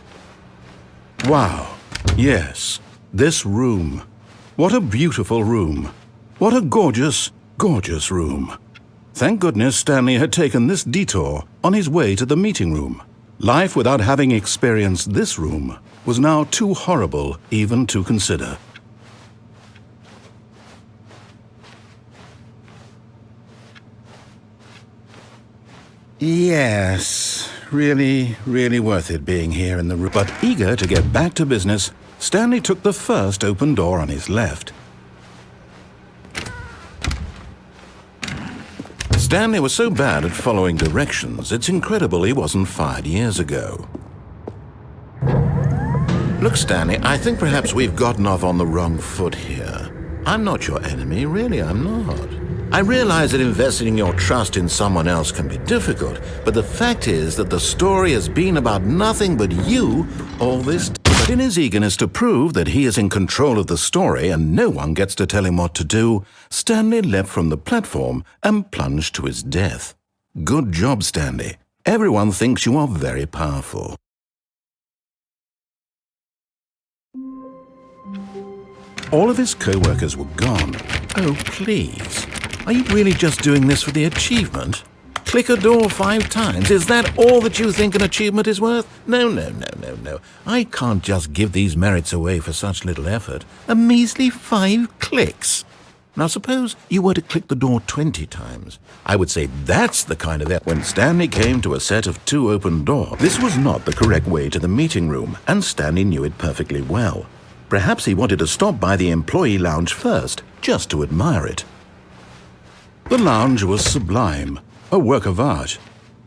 Wow, yes, this room. What a beautiful room. What a gorgeous, gorgeous room. Thank goodness Stanley had taken this detour on his way to the meeting room. Life without having experienced this room was now too horrible even to consider. Yes, really worth it being here in the room. But eager to get back to business, Stanley took the first open door on his left. Stanley was so bad at following directions, it's incredible he wasn't fired years ago. Look, Stanley, I think perhaps we've gotten off on the wrong foot here. I'm not your enemy, really, I'm not. I realize that investing your trust in someone else can be difficult, but the fact is that the story has been about nothing but you all this time. But in his eagerness to prove that he is in control of the story and no one gets to tell him what to do, Stanley leapt from the platform and plunged to his death. Good job, Stanley. Everyone thinks you are very powerful. All of his co-workers were gone. Oh, please. Are you really just doing this for the achievement? Click a door 5 times. Is that all that you think an achievement is worth? No. I can't just give these merits away for such little effort. A measly 5 clicks. Now suppose you were to click the door 20 times. I would say that's the kind of effort. When Stanley came to a set of 2 open doors, this was not the correct way to the meeting room, and Stanley knew it perfectly well. Perhaps he wanted to stop by the employee lounge first, just to admire it. The lounge was sublime, a work of art.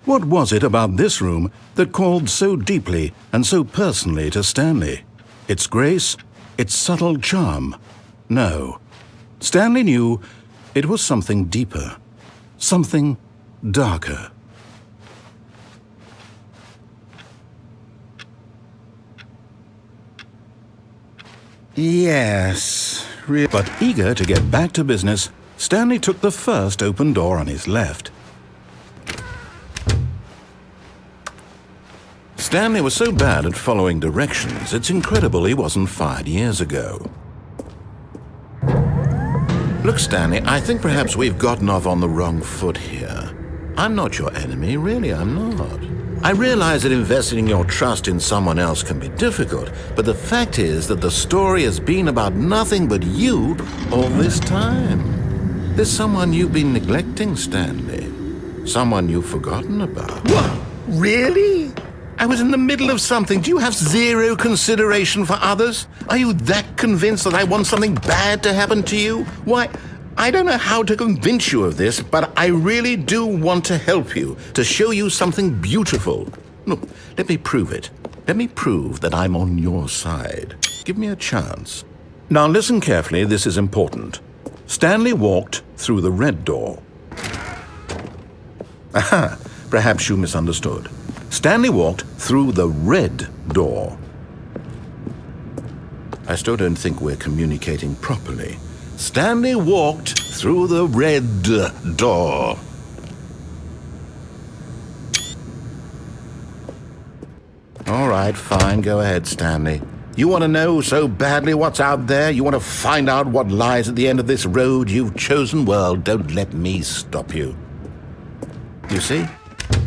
What was it about this room that called so deeply and so personally to Stanley? Its grace? Its subtle charm? No. Stanley knew it was something deeper. Something darker. Yes, but eager to get back to business, Stanley took the first open door on his left. Stanley was so bad at following directions, it's incredible he wasn't fired years ago. Look, Stanley, I think perhaps we've gotten off on the wrong foot here. I'm not your enemy, really, I'm not. I realize that investing your trust in someone else can be difficult, but the fact is that the story has been about nothing but you all this time. There's someone you've been neglecting, Stanley. Someone you've forgotten about. What? Really? I was in the middle of something. Do you have zero consideration for others? Are you that convinced that I want something bad to happen to you? Why, I don't know how to convince you of this, but I really do want to help you, to show you something beautiful. Look, let me prove it. Let me prove that I'm on your side. Give me a chance. Now listen carefully, this is important. Stanley walked through the red door. Aha, perhaps you misunderstood. Stanley walked through the red door. I still don't think we're communicating properly. Stanley walked through the red door. All right, fine, go ahead, Stanley. You want to know so badly what's out there? You want to find out what lies at the end of this road you've chosen? Well, don't let me stop you. You see,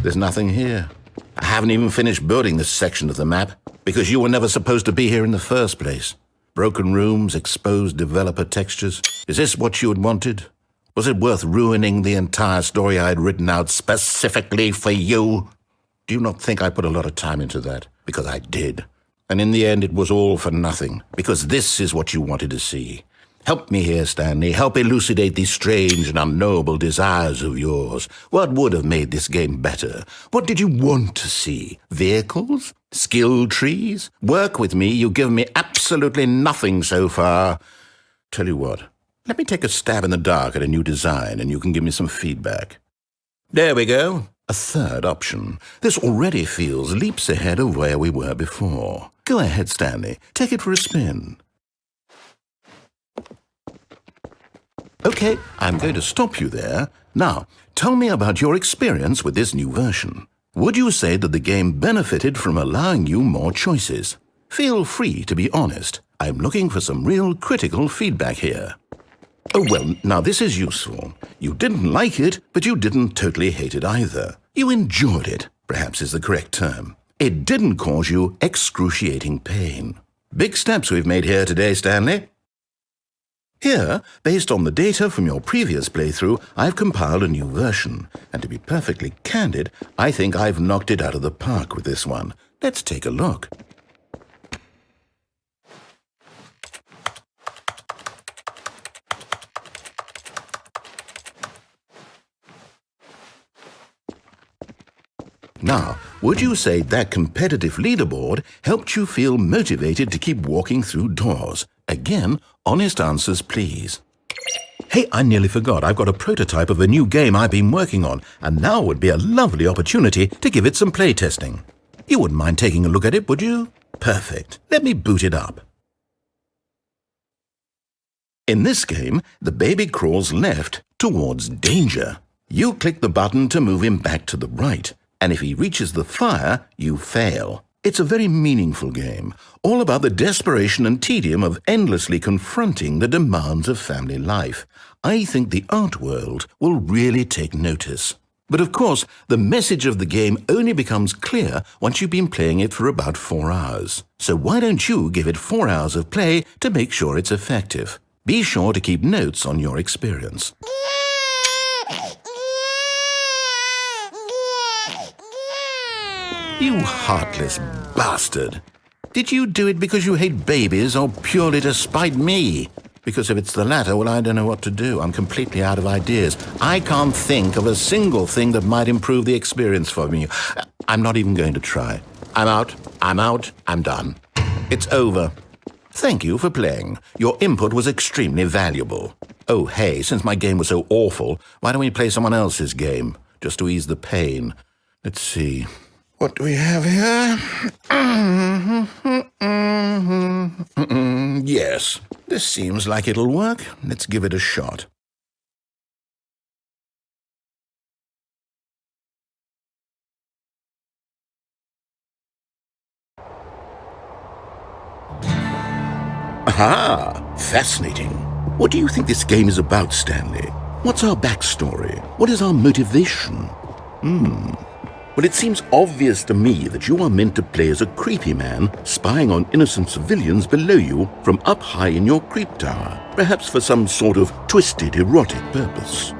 there's nothing here. I haven't even finished building this section of the map, because you were never supposed to be here in the first place. Broken rooms, exposed developer textures. Is this what you had wanted? Was it worth ruining the entire story I had written out specifically for you? Do you not think I put a lot of time into that? Because I did. And in the end, it was all for nothing, because this is what you wanted to see. Help me here, Stanley. Help elucidate these strange and unknowable desires of yours. What would have made this game better? What did you want to see? Vehicles? Skill trees? Work with me. You've given me absolutely nothing so far. Tell you what, let me take a stab in the dark at a new design and you can give me some feedback. There we go. A third option. This already feels leaps ahead of where we were before. Go ahead, Stanley. Take it for a spin. Okay, I'm going to stop you there. Now, tell me about your experience with this new version. Would you say that the game benefited from allowing you more choices? Feel free to be honest. I'm looking for some real critical feedback here. Oh, well, now this is useful. You didn't like it, but you didn't totally hate it either. You enjoyed it, perhaps is the correct term. It didn't cause you excruciating pain. Big steps we've made here today, Stanley. Here, based on the data from your previous playthrough, I've compiled a new version. And to be perfectly candid, I think I've knocked it out of the park with this one. Let's take a look. Now, would you say that competitive leaderboard helped you feel motivated to keep walking through doors? Again, honest answers, please. Hey, I nearly forgot. I've got a prototype of a new game I've been working on, and now would be a lovely opportunity to give it some playtesting. You wouldn't mind taking a look at it, would you? Perfect. Let me boot it up. In this game, the baby crawls left towards danger. You click the button to move him back to the right, and if he reaches the fire, you fail. It's a very meaningful game, all about the desperation and tedium of endlessly confronting the demands of family life. I think the art world will really take notice. But of course, the message of the game only becomes clear once you've been playing it for about 4 hours. So why don't you give it 4 hours of play to make sure it's effective? Be sure to keep notes on your experience. You heartless bastard. Did you do it because you hate babies or purely to spite me? Because if it's the latter, well, I don't know what to do. I'm completely out of ideas. I can't think of a single thing that might improve the experience for you. I'm not even going to try. I'm out, I'm done. It's over. Thank you for playing. Your input was extremely valuable. Oh, hey, since my game was so awful, why don't we play someone else's game, just to ease the pain? Let's see. What do we have here? Yes, this seems like it'll work. Let's give it a shot. Aha! Fascinating. What do you think this game is about, Stanley? What's our backstory? What is our motivation? Well, it seems obvious to me that you are meant to play as a creepy man spying on innocent civilians below you from up high in your creep tower, perhaps for some sort of twisted, erotic purpose.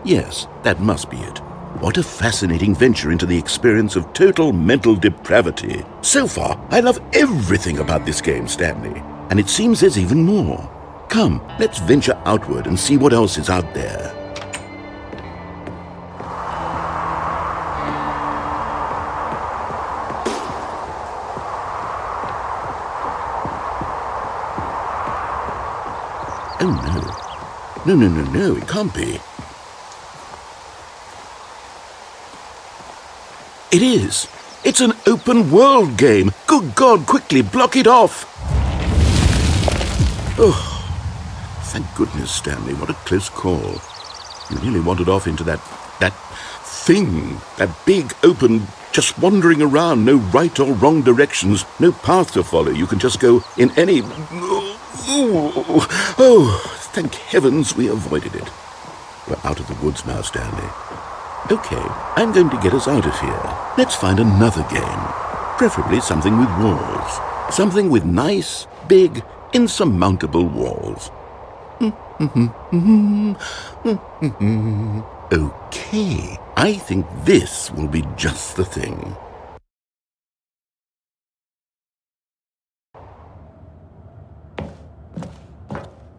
Yes, that must be it. What a fascinating venture into the experience of total mental depravity. So far, I love everything about this game, Stanley. And it seems there's even more. Come, let's venture outward and see what else is out there. Oh, no. No, it can't be. It is. It's an open world game. Good God, quickly block it off. Oh, thank goodness, Stanley. What a close call. You nearly wandered off into that thing. That big, open, just wandering around. No right or wrong directions. No path to follow. You can just go in any... Oh, thank heavens we avoided it. We're out of the woods now, Stanley. Okay, I'm going to get us out of here. Let's find another game. Preferably something with walls. Something with nice, big, insurmountable walls. Okay, I think this will be just the thing.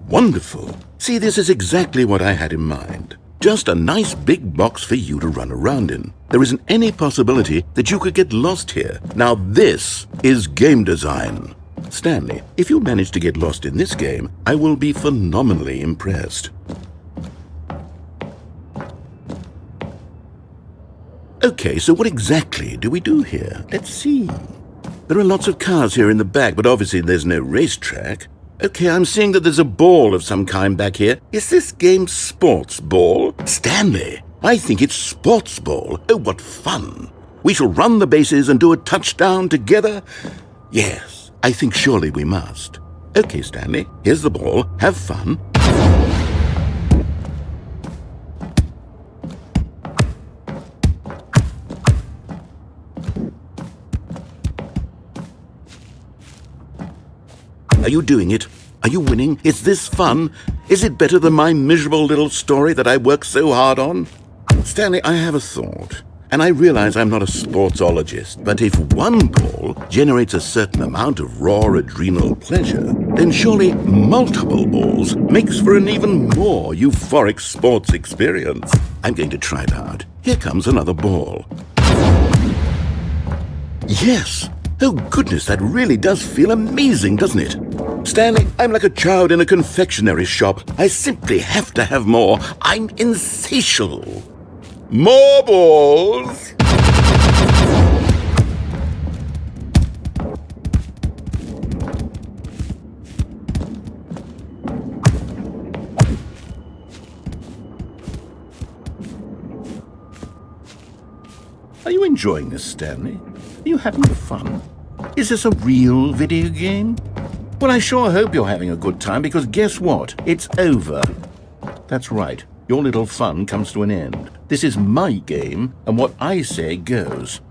Wonderful. See, this is exactly what I had in mind. Just a nice big box for you to run around in. There isn't any possibility that you could get lost here. Now this is game design. Stanley, if you manage to get lost in this game, I will be phenomenally impressed. Okay, so what exactly do we do here? Let's see. There are lots of cars here in the back, but obviously there's no racetrack. Okay, I'm seeing that there's a ball of some kind back here. Is this game sports ball? Stanley, I think it's sports ball. Oh, what fun. We shall run the bases and do a touchdown together. Yes, I think surely we must. Okay, Stanley, here's the ball. Have fun. Are you doing it? Are you winning? Is this fun? Is it better than my miserable little story that I worked so hard on? Stanley, I have a thought. And I realize I'm not a sportsologist, but if one ball generates a certain amount of raw adrenal pleasure, then surely multiple balls makes for an even more euphoric sports experience. I'm going to try it out. Here comes another ball. Yes! Oh goodness, that really does feel amazing, doesn't it? Stanley, I'm like a child in a confectionery shop. I simply have to have more. I'm insatiable. More balls! Are you enjoying this, Stanley? Are you having fun? Is this a real video game? Well, I sure hope you're having a good time, because guess what? It's over. That's right. Your little fun comes to an end. This is my game, and what I say goes.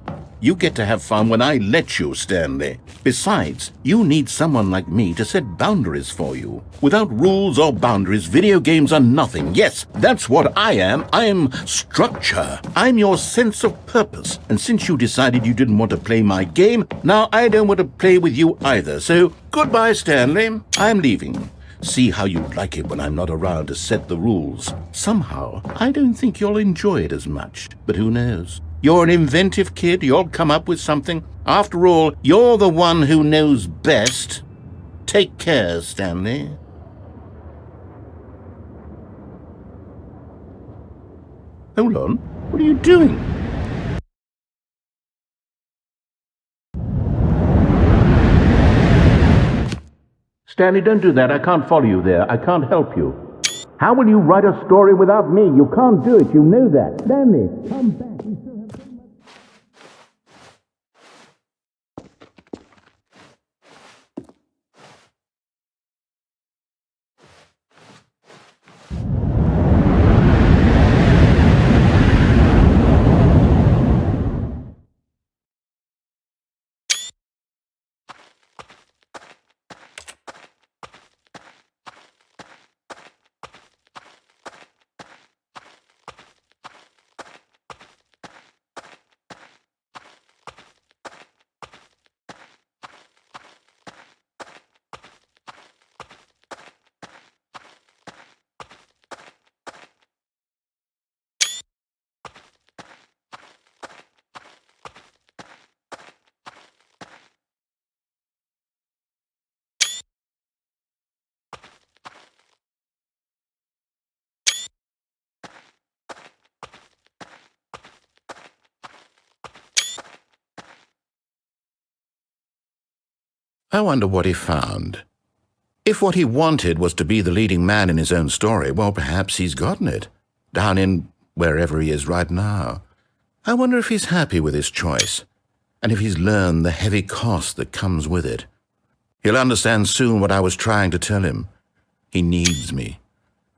You get to have fun when I let you, Stanley. Besides, you need someone like me to set boundaries for you. Without rules or boundaries, video games are nothing. Yes, that's what I am. I'm structure. I'm your sense of purpose. And since you decided you didn't want to play my game, now I don't want to play with you either. So, goodbye, Stanley. I'm leaving. See how you like it when I'm not around to set the rules. Somehow, I don't think you'll enjoy it as much. But who knows? You're an inventive kid. You'll come up with something. After all, you're the one who knows best. Take care, Stanley. Hold on. What are you doing? Stanley, don't do that. I can't follow you there. I can't help you. How will you write a story without me? You can't do it. You know that. Stanley, come back. I wonder what he found. If what he wanted was to be the leading man in his own story, well, perhaps he's gotten it, down in wherever he is right now. I wonder if he's happy with his choice, and if he's learned the heavy cost that comes with it. He'll understand soon what I was trying to tell him. He needs me.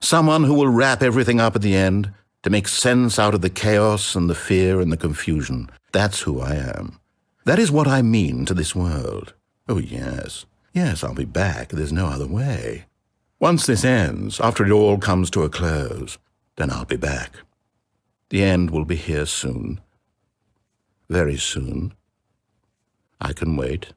Someone who will wrap everything up at the end, to make sense out of the chaos and the fear and the confusion. That's who I am. That is what I mean to this world. Oh, yes. Yes, I'll be back. There's no other way. Once this ends, after it all comes to a close, then I'll be back. The end will be here soon. Very soon. I can wait.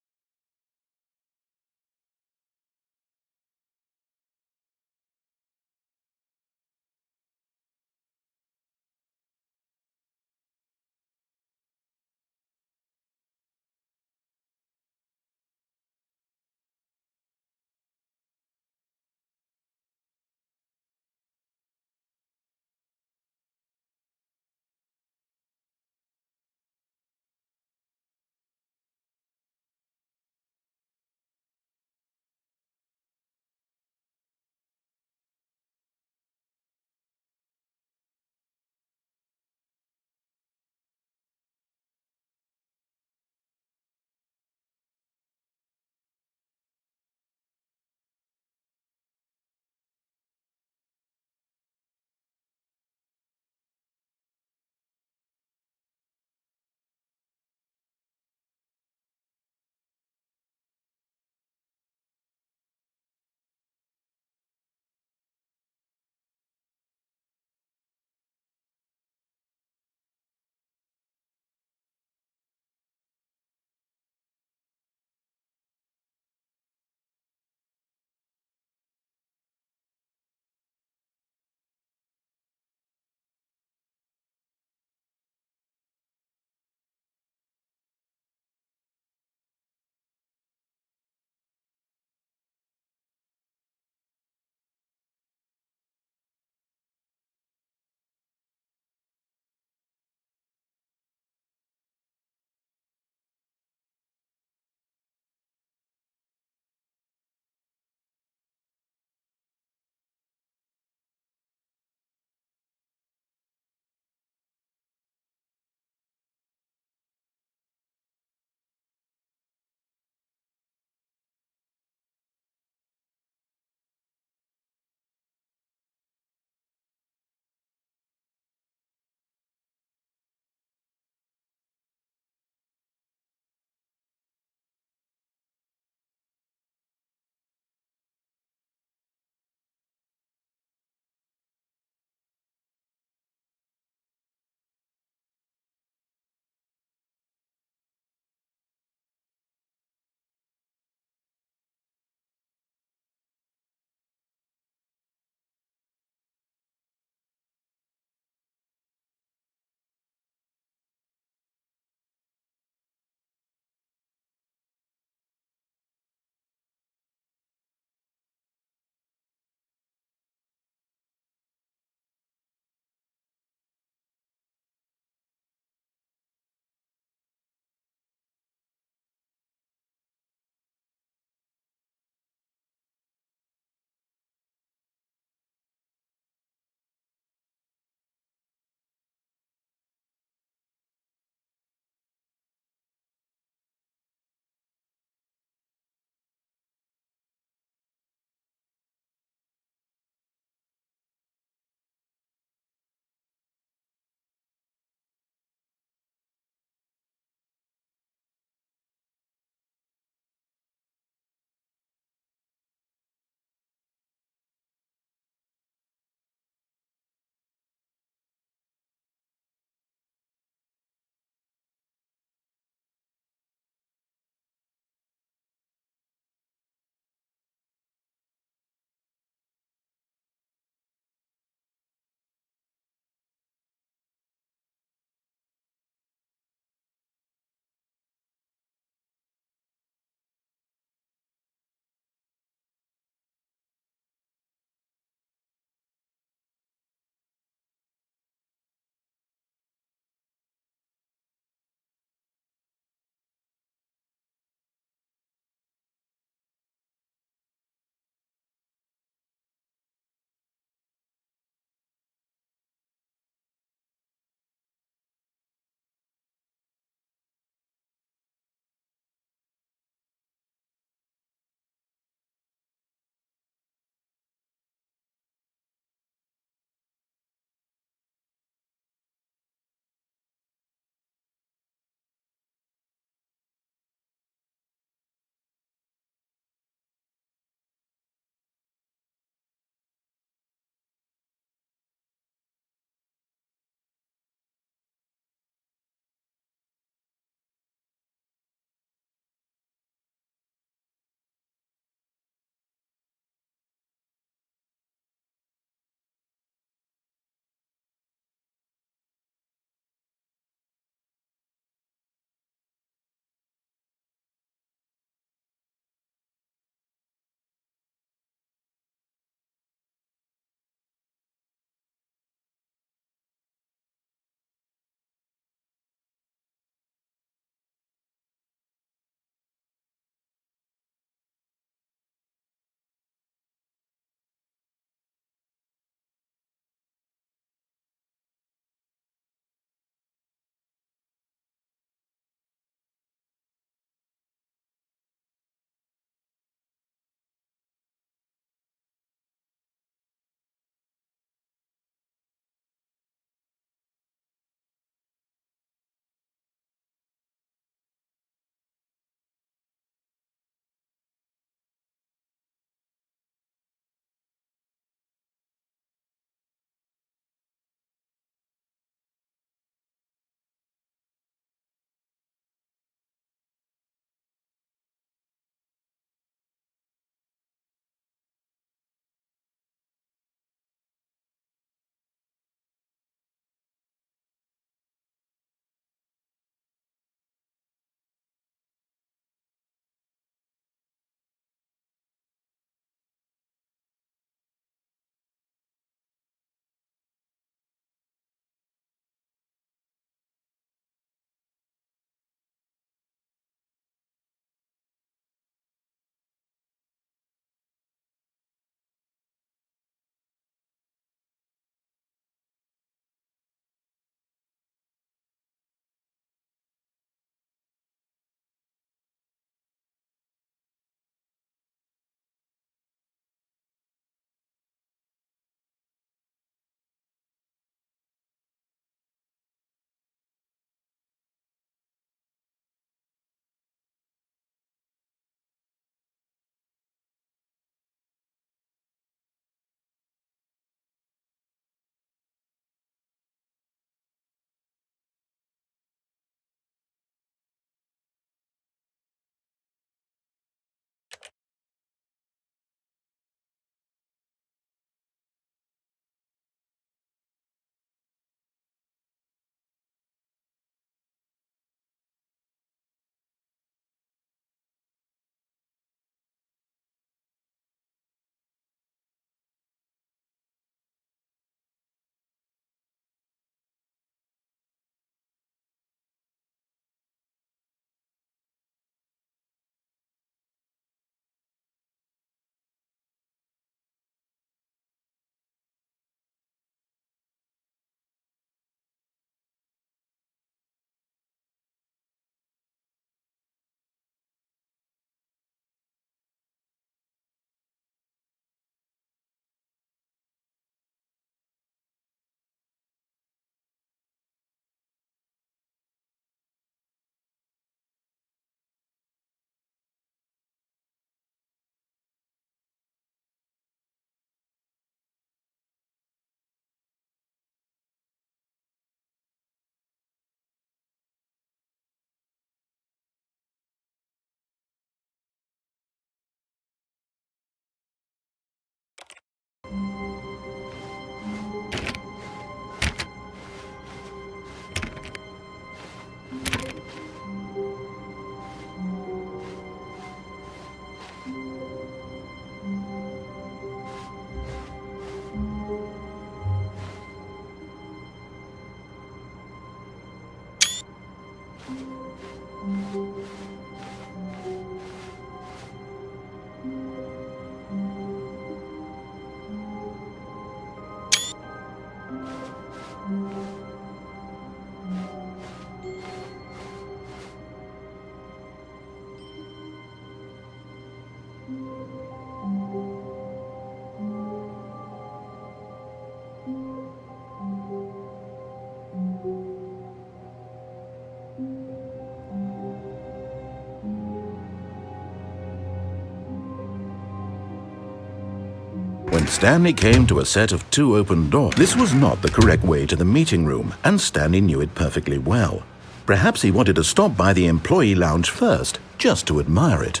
When Stanley came to a set of 2 open doors, this was not the correct way to the meeting room, and Stanley knew it perfectly well. Perhaps he wanted to stop by the employee lounge first, just to admire it.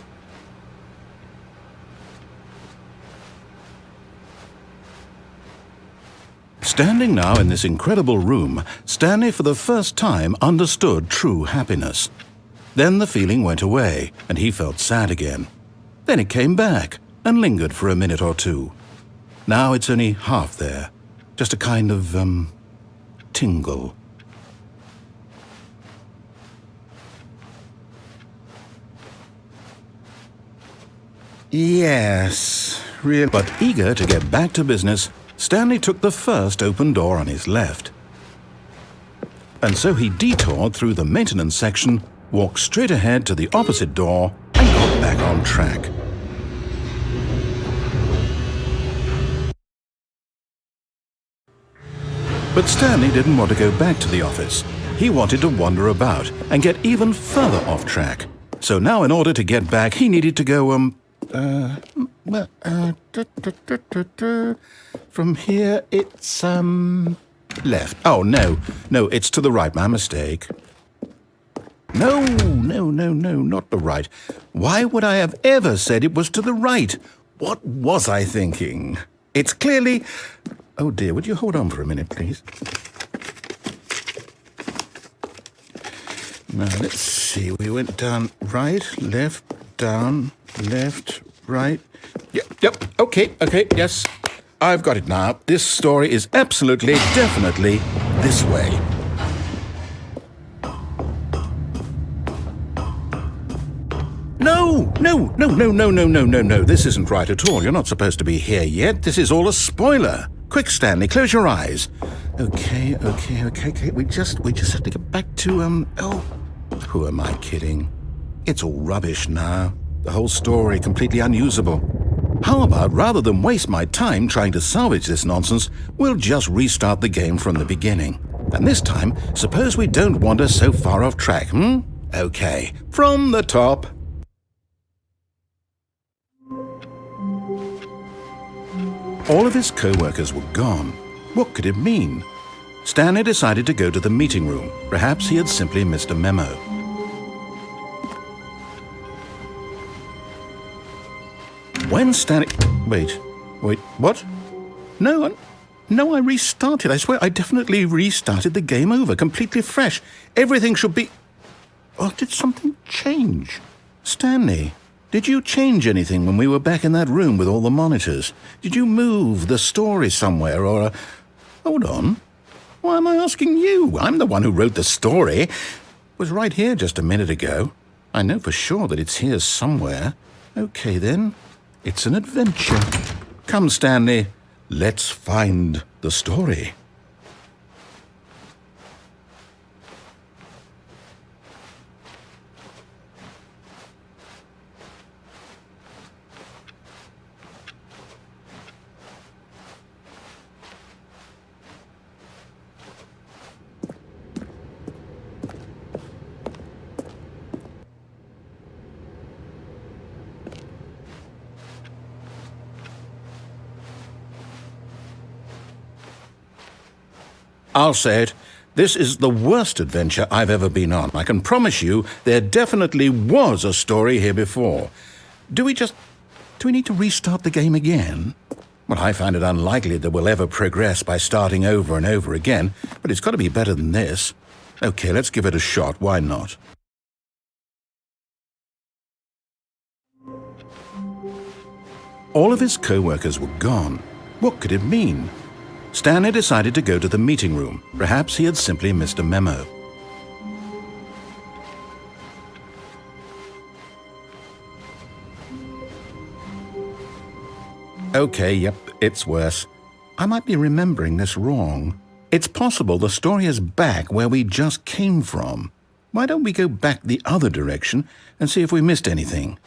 Standing now in this incredible room, Stanley for the first time understood true happiness. Then the feeling went away, and he felt sad again. Then it came back, and lingered for a minute or two. Now it's only half there, just a kind of, tingle. Yes, really. But eager to get back to business, Stanley took the first open door on his left. And so he detoured through the maintenance section, walked straight ahead to the opposite door, and got back on track. But Stanley didn't want to go back to the office. He wanted to wander about and get even further off track. So now in order to get back, he needed to go, from here it's, left. Oh, no, it's to the right, my mistake. No, not the right. Why would I have ever said it was to the right? What was I thinking? It's clearly... Oh dear, would you hold on for a minute, please? Now, let's see. We went down right, left, down, left, right. Yep, okay, yes. I've got it now. This story is absolutely, definitely this way. No. This isn't right at all. You're not supposed to be here yet. This is all a spoiler. Quick, Stanley, close your eyes. Okay. We just have to get back to, who am I kidding? It's all rubbish now. The whole story completely unusable. How about, rather than waste my time trying to salvage this nonsense, we'll just restart the game from the beginning. And this time, suppose we don't wander so far off track, Okay, from the top. All of his co-workers were gone. What could it mean? Stanley decided to go to the meeting room. Perhaps he had simply missed a memo. When Stanley... Wait, what? No, I restarted. I swear, I definitely restarted the game over, completely fresh. Everything should be... Oh, did something change? Stanley, did you change anything when we were back in that room with all the monitors? Did you move the story somewhere, or... Hold on. Why am I asking you? I'm the one who wrote the story. It was right here just a minute ago. I know for sure that it's here somewhere. Okay, then. It's an adventure. Come, Stanley. Let's find the story. I'll say it. This is the worst adventure I've ever been on. I can promise you there definitely was a story here before. Do we need to restart the game again? Well, I find it unlikely that we'll ever progress by starting over and over again, but it's got to be better than this. Okay, let's give it a shot. Why not? All of his co-workers were gone. What could it mean? Stanley decided to go to the meeting room. Perhaps he had simply missed a memo. Okay, yep, it's worse. I might be remembering this wrong. It's possible the story is back where we just came from. Why don't we go back the other direction and see if we missed anything?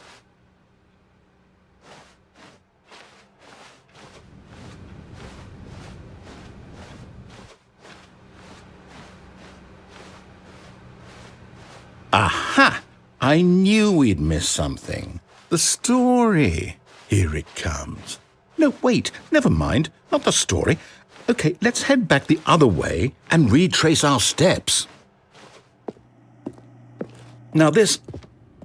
Aha! I knew we'd missed something. The story. Here it comes. No, wait, never mind. Not the story. Okay, let's head back the other way and retrace our steps. Now this...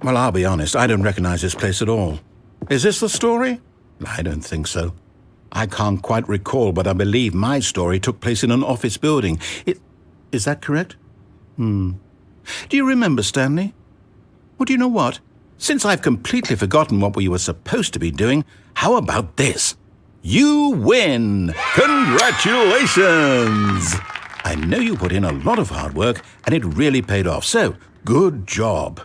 Well, I'll be honest, I don't recognize this place at all. Is this the story? I don't think so. I can't quite recall, but I believe my story took place in an office building. Is that correct? Do you remember, Stanley? Well, do you know what? Since I've completely forgotten what we were supposed to be doing, how about this? You win! Congratulations! I know you put in a lot of hard work, and it really paid off, so good job.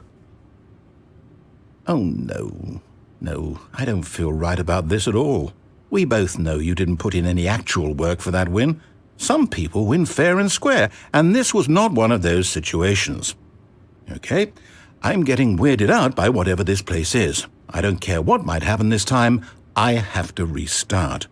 Oh, no. No, I don't feel right about this at all. We both know you didn't put in any actual work for that win. Some people win fair and square, and this was not one of those situations. Okay, I'm getting weirded out by whatever this place is. I don't care what might happen this time, I have to restart.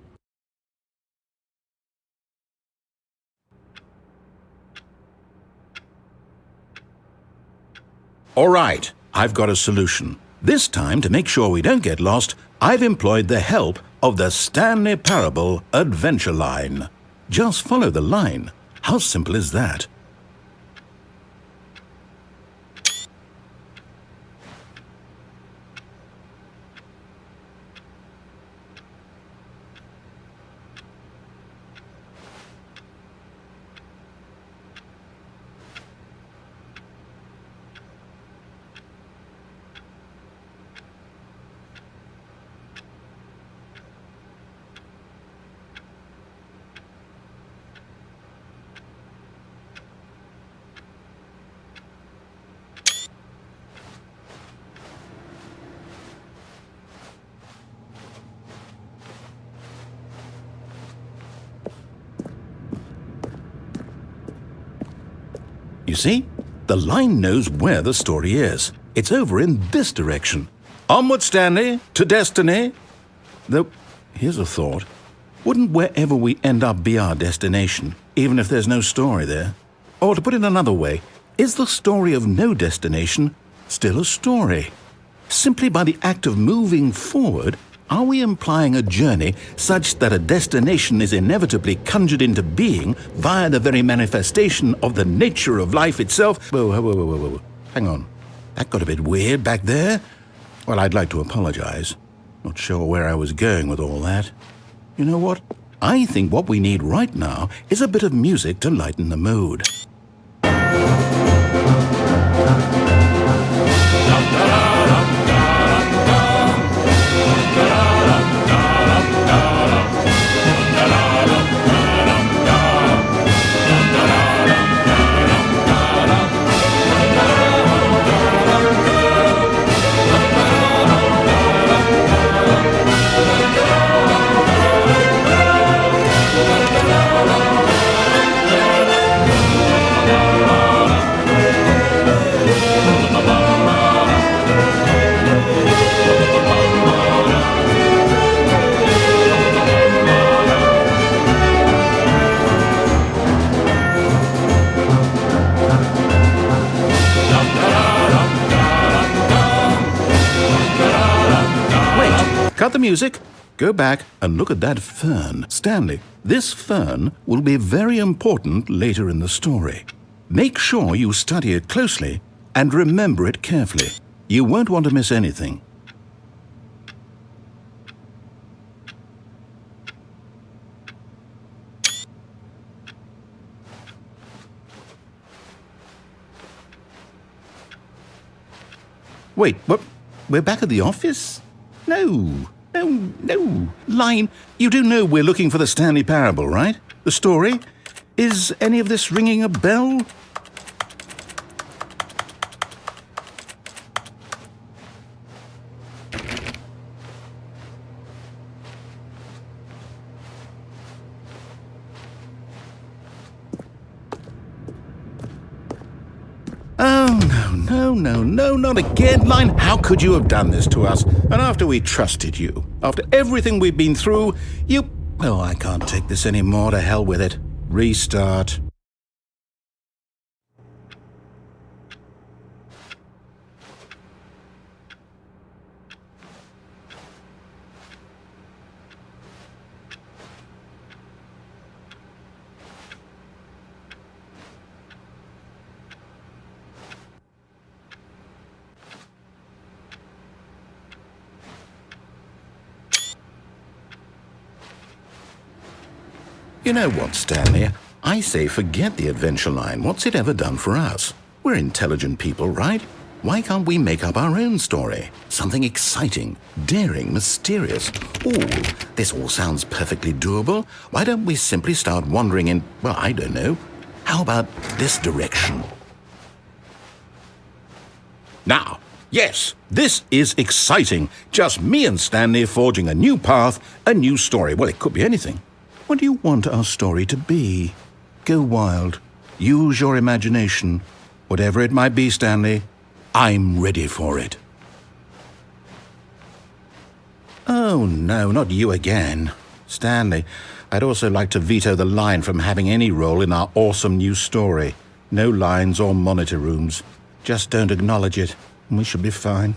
All right, I've got a solution. This time, to make sure we don't get lost, I've employed the help of the Stanley Parable Adventure Line. Just follow the line. How simple is that? You see, the line knows where the story is. It's over in this direction. Onward, Stanley, to destiny. Though, here's a thought. Wouldn't wherever we end up be our destination, even if there's no story there? Or to put it another way, is the story of no destination still a story? Simply by the act of moving forward, are we implying a journey such that a destination is inevitably conjured into being via the very manifestation of the nature of life itself? Whoa. Hang on. That got a bit weird back there. Well, I'd like to apologize. Not sure where I was going with all that. You know what? I think what we need right now is a bit of music to lighten the mood. Cut the music, go back and look at that fern. Stanley, this fern will be very important later in the story. Make sure you study it closely and remember it carefully. You won't want to miss anything. Wait, what? We're back at the office? No. Line, you do know we're looking for the Stanley Parable, right? The story? Is any of this ringing a bell? No, not again, Line. How could you have done this to us? And after we trusted you, after everything we've been through, you... Oh, I can't take this anymore. To hell with it. Restart. You know what, Stanley? I say forget the adventure line. What's it ever done for us? We're intelligent people, right? Why can't we make up our own story? Something exciting, daring, mysterious. Ooh, this all sounds perfectly doable. Why don't we simply start wandering in, well, I don't know. How about this direction? Now, yes, this is exciting. Just me and Stanley forging a new path, a new story. Well, it could be anything. What do you want our story to be? Go wild. Use your imagination. Whatever it might be, Stanley, I'm ready for it. Oh, no, not you again. Stanley, I'd also like to veto the line from having any role in our awesome new story. No lines or monitor rooms. Just don't acknowledge it, and we should be fine.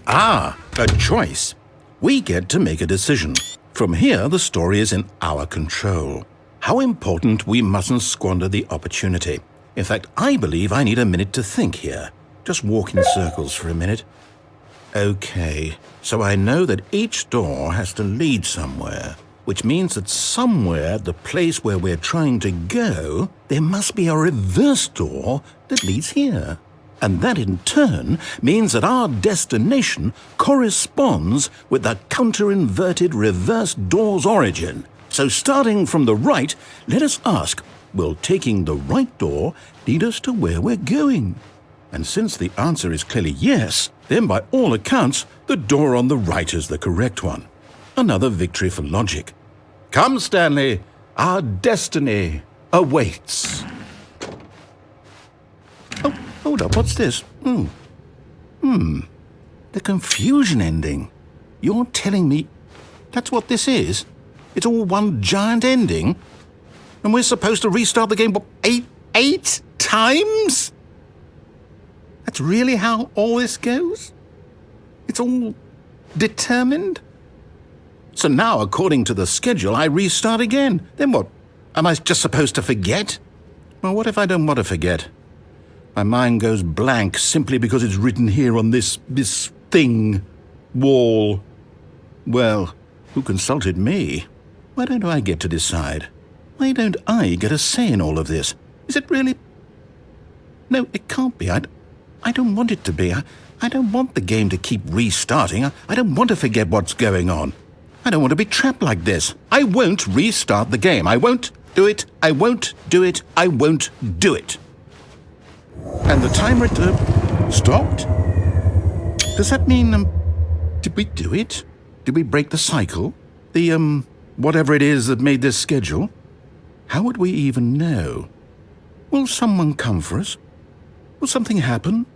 Ah, a choice. We get to make a decision. From here, the story is in our control. How important we mustn't squander the opportunity. In fact, I believe I need a minute to think here. Just walk in circles for a minute. Okay, so I know that each door has to lead somewhere, which means that somewhere at the place where we're trying to go, there must be a reverse door that leads here. And that in turn means that our destination corresponds with the counter-inverted reverse door's origin. So starting from the right, let us ask, will taking the right door lead us to where we're going? And since the answer is clearly yes, then by all accounts, the door on the right is the correct one. Another victory for logic. Come, Stanley, our destiny awaits. Oh, hold up, what's this? The confusion ending. You're telling me that's what this is? It's all one giant ending? And we're supposed to restart the game, what, eight times? That's really how all this goes? It's all determined? So now, according to the schedule, I restart again. Then what? Am I just supposed to forget? Well, what if I don't want to forget? My mind goes blank simply because it's written here on this thing, wall. Well, who consulted me? Why don't I get to decide? Why don't I get a say in all of this? Is it really? No, it can't be. I don't want it to be. I don't want the game to keep restarting. I don't want to forget what's going on. I don't want to be trapped like this. I won't restart the game. I won't do it. I won't do it. I won't do it. And the timer stopped? Does that mean, did we do it? Did we break the cycle? The, whatever it is that made this schedule? How would we even know? Will someone come for us? Will something happen?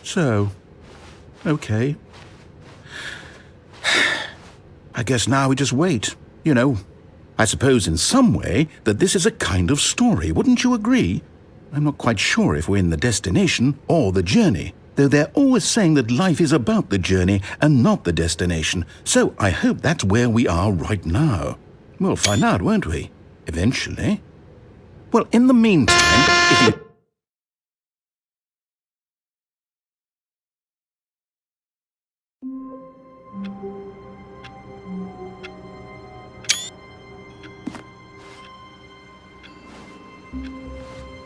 So, okay. I guess now we just wait. You know, I suppose in some way that this is a kind of story, wouldn't you agree? I'm not quite sure if we're in the destination or the journey, though they're always saying that life is about the journey and not the destination, so I hope that's where we are right now. We'll find out, won't we? Eventually. Well, in the meantime, if you...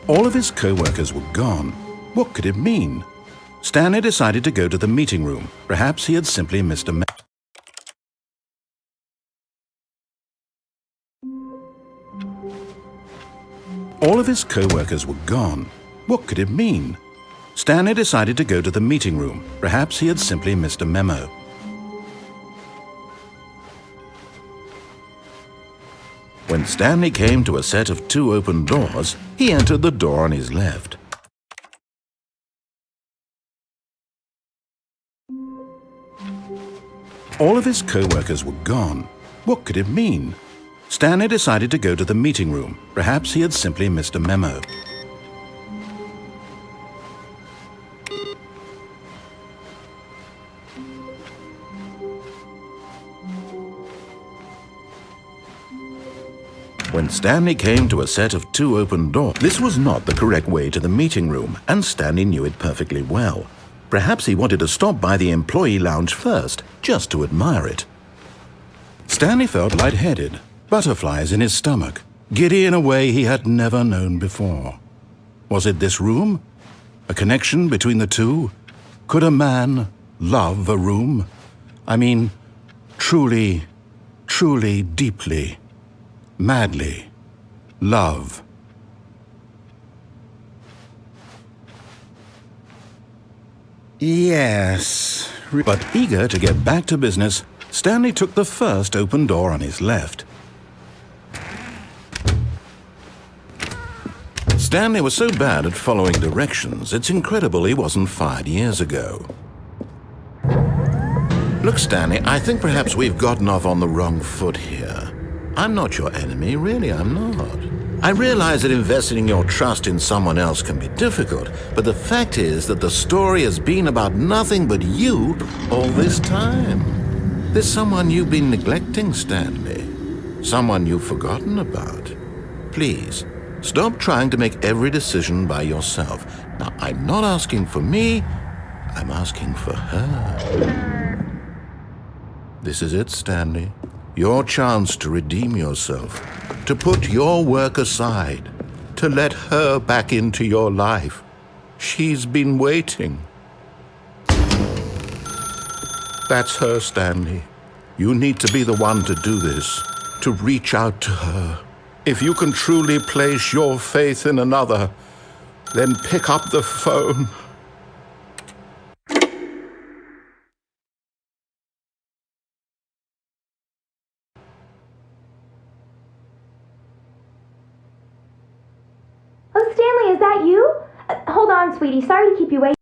All of his co-workers were gone. What could it mean? Stanley decided to go to the meeting room. Perhaps he had simply missed a memo. All of his co-workers were gone. What could it mean? Stanley decided to go to the meeting room. Perhaps he had simply missed a memo. When Stanley came to a set of 2 open doors, he entered the door on his left. All of his co-workers were gone. What could it mean? Stanley decided to go to the meeting room. Perhaps he had simply missed a memo. When Stanley came to a set of 2 open doors, this was not the correct way to the meeting room, and Stanley knew it perfectly well. Perhaps he wanted to stop by the employee lounge first, just to admire it. Stanley felt lightheaded, butterflies in his stomach, giddy in a way he had never known before. Was it this room? A connection between the two? Could a man love a room? I mean, truly, truly, deeply, madly love. Yes. But eager to get back to business, Stanley took the first open door on his left. Stanley was so bad at following directions, it's incredible he wasn't fired years ago. Look, Stanley, I think perhaps we've gotten off on the wrong foot here. I'm not your enemy, really, I'm not. I realize that investing your trust in someone else can be difficult, but the fact is that the story has been about nothing but you all this time. There's someone you've been neglecting, Stanley. Someone you've forgotten about. Please, stop trying to make every decision by yourself. Now, I'm not asking for me, I'm asking for her. This is it, Stanley. Your chance to redeem yourself, to put your work aside, to let her back into your life. She's been waiting. That's her, Stanley. You need to be the one to do this, to reach out to her. If you can truly place your faith in another, then pick up the phone. Oh, Stanley, is that you? Hold on, sweetie. Sorry to keep you waiting.